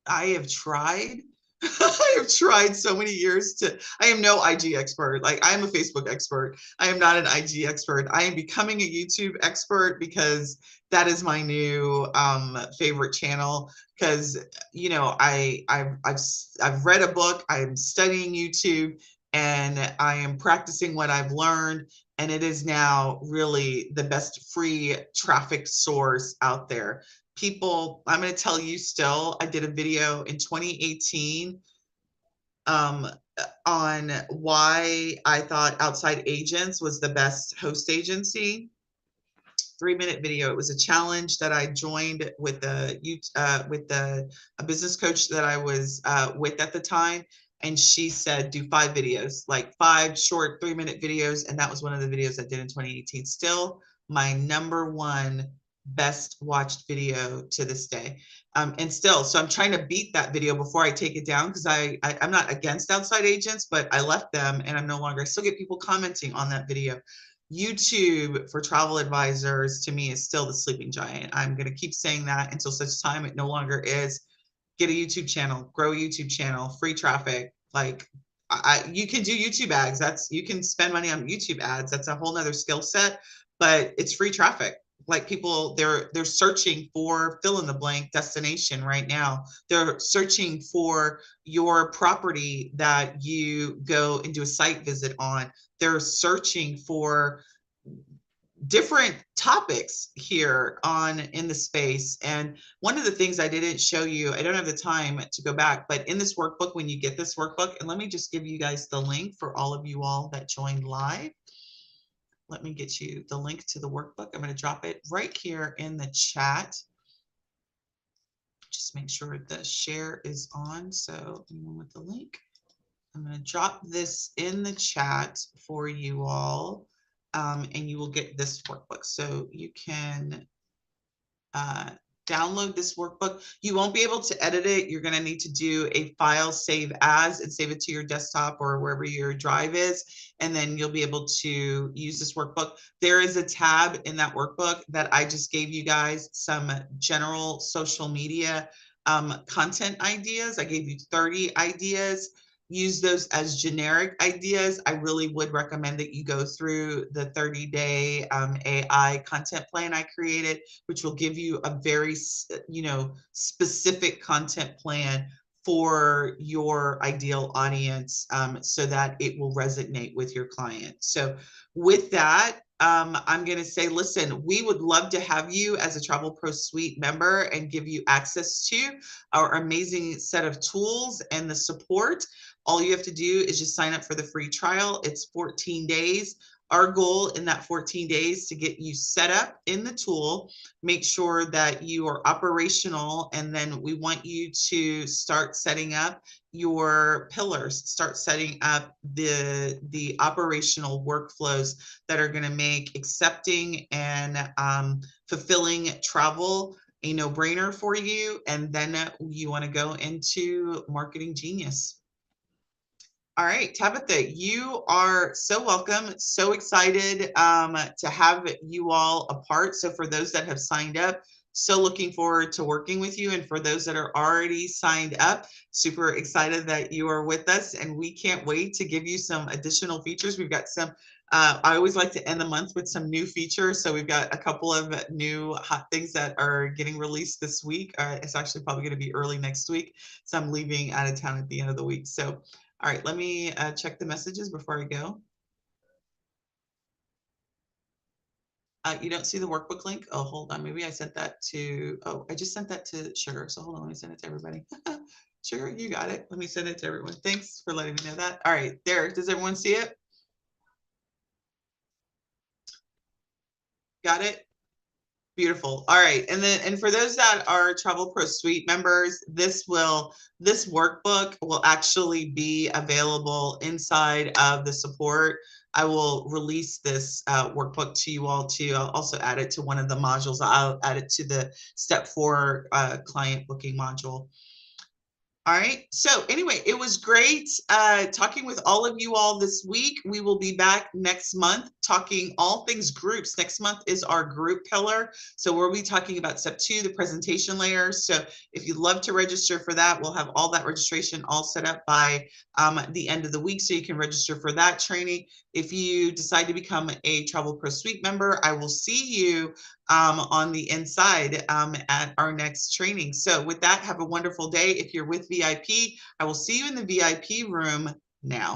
[SPEAKER 1] have tried. I have tried so many years I am no IG expert. I am a Facebook expert. I am not an IG expert. I am becoming a YouTube expert because that is my new favorite channel. Because I've read a book. I'm studying YouTube, and I am practicing what I've learned. And it is now really the best free traffic source out there. People, I'm going to tell you still, I did a video in 2018 on why I thought Outside Agents was the best host agency. 3-minute video. It was a challenge that I joined with a business coach that I was with at the time. And she said, do 5 videos, 5 short 3-minute videos. And that was one of the videos I did in 2018. Still my #1 best watched video to this day. And still, so I'm trying to beat that video before I take it down, because I'm not against Outside Agents, but I left them and I'm no longer. I still get people commenting on that video. YouTube for travel advisors to me is still the sleeping giant. I'm going to keep saying that until such time it no longer is. Get a YouTube channel, grow a YouTube channel, free traffic. You can do YouTube ads. You can spend money on YouTube ads. That's a whole nother skill set, but it's free traffic. People, they're searching for fill in the blank destination right now. They're searching for your property that you go and do a site visit on. They're searching for different topics here in the space. And one of the things I didn't show you, I don't have the time to go back, but in this workbook, when you get this workbook, and let me just give you guys the link for all of you all that joined live. Let me get you the link to the workbook. I'm going to drop it right here in the chat. Just make sure the share is on. So anyone with the link, I'm going to drop this in the chat for you all, and you will get this workbook. So you can download this workbook. You won't be able to edit it. You're going to need to do a file save as and save it to your desktop or wherever your drive is. And then you'll be able to use this workbook. There is a tab in that workbook that I just gave you guys some general social media content ideas. I gave you 30 ideas. Use those as generic ideas. I really would recommend that you go through the 30-day AI content plan I created, which will give you a very, specific content plan for your ideal audience, so that it will resonate with your client. So with that, I'm going to say, listen, we would love to have you as a Travel Pro Suite member and give you access to our amazing set of tools and the support. All you have to do is just sign up for the free trial. It's 14 days. Our goal in that 14 days to get you set up in the tool, make sure that you are operational, and then we want you to start setting up your pillars, start setting up the operational workflows that are going to make accepting and fulfilling travel a no-brainer for you. And then you want to go into Marketing Genius. All right, Tabitha, you are so welcome. So excited to have you all a part. So for those that have signed up, so looking forward to working with you. And for those that are already signed up, super excited that you are with us. And we can't wait to give you some additional features. We've got some, I always like to end the month with some new features. So we've got a couple of new hot things that are getting released this week. It's actually probably going to be early next week. So I'm leaving out of town at the end of the week. So all right, let me check the messages before I go. You don't see the workbook link? Oh, hold on. Maybe I sent that to, I just sent that to Sugar. So hold on, let me send it to everybody. Sugar, you got it. Let me send it to everyone. Thanks for letting me know that. All right, there. Does everyone see it? Got it? Beautiful. All right. And for those that are Travel Pro Suite members, this workbook will actually be available inside of the support. I will release this workbook to you all too. I'll also add it to one of the modules. I'll add it to the step 4 client booking module. All right. So anyway, it was great talking with all of you all this week. We will be back next month talking all things groups. Next month is our group pillar. So we'll be talking about step 2, the presentation layers. So if you'd love to register for that, we'll have all that registration all set up by the end of the week. So you can register for that training. If you decide to become a Travel Pro Suite member, I will see you on the inside at our next training. So with that, have a wonderful day. If you're with VIP, I will see you in the VIP room now.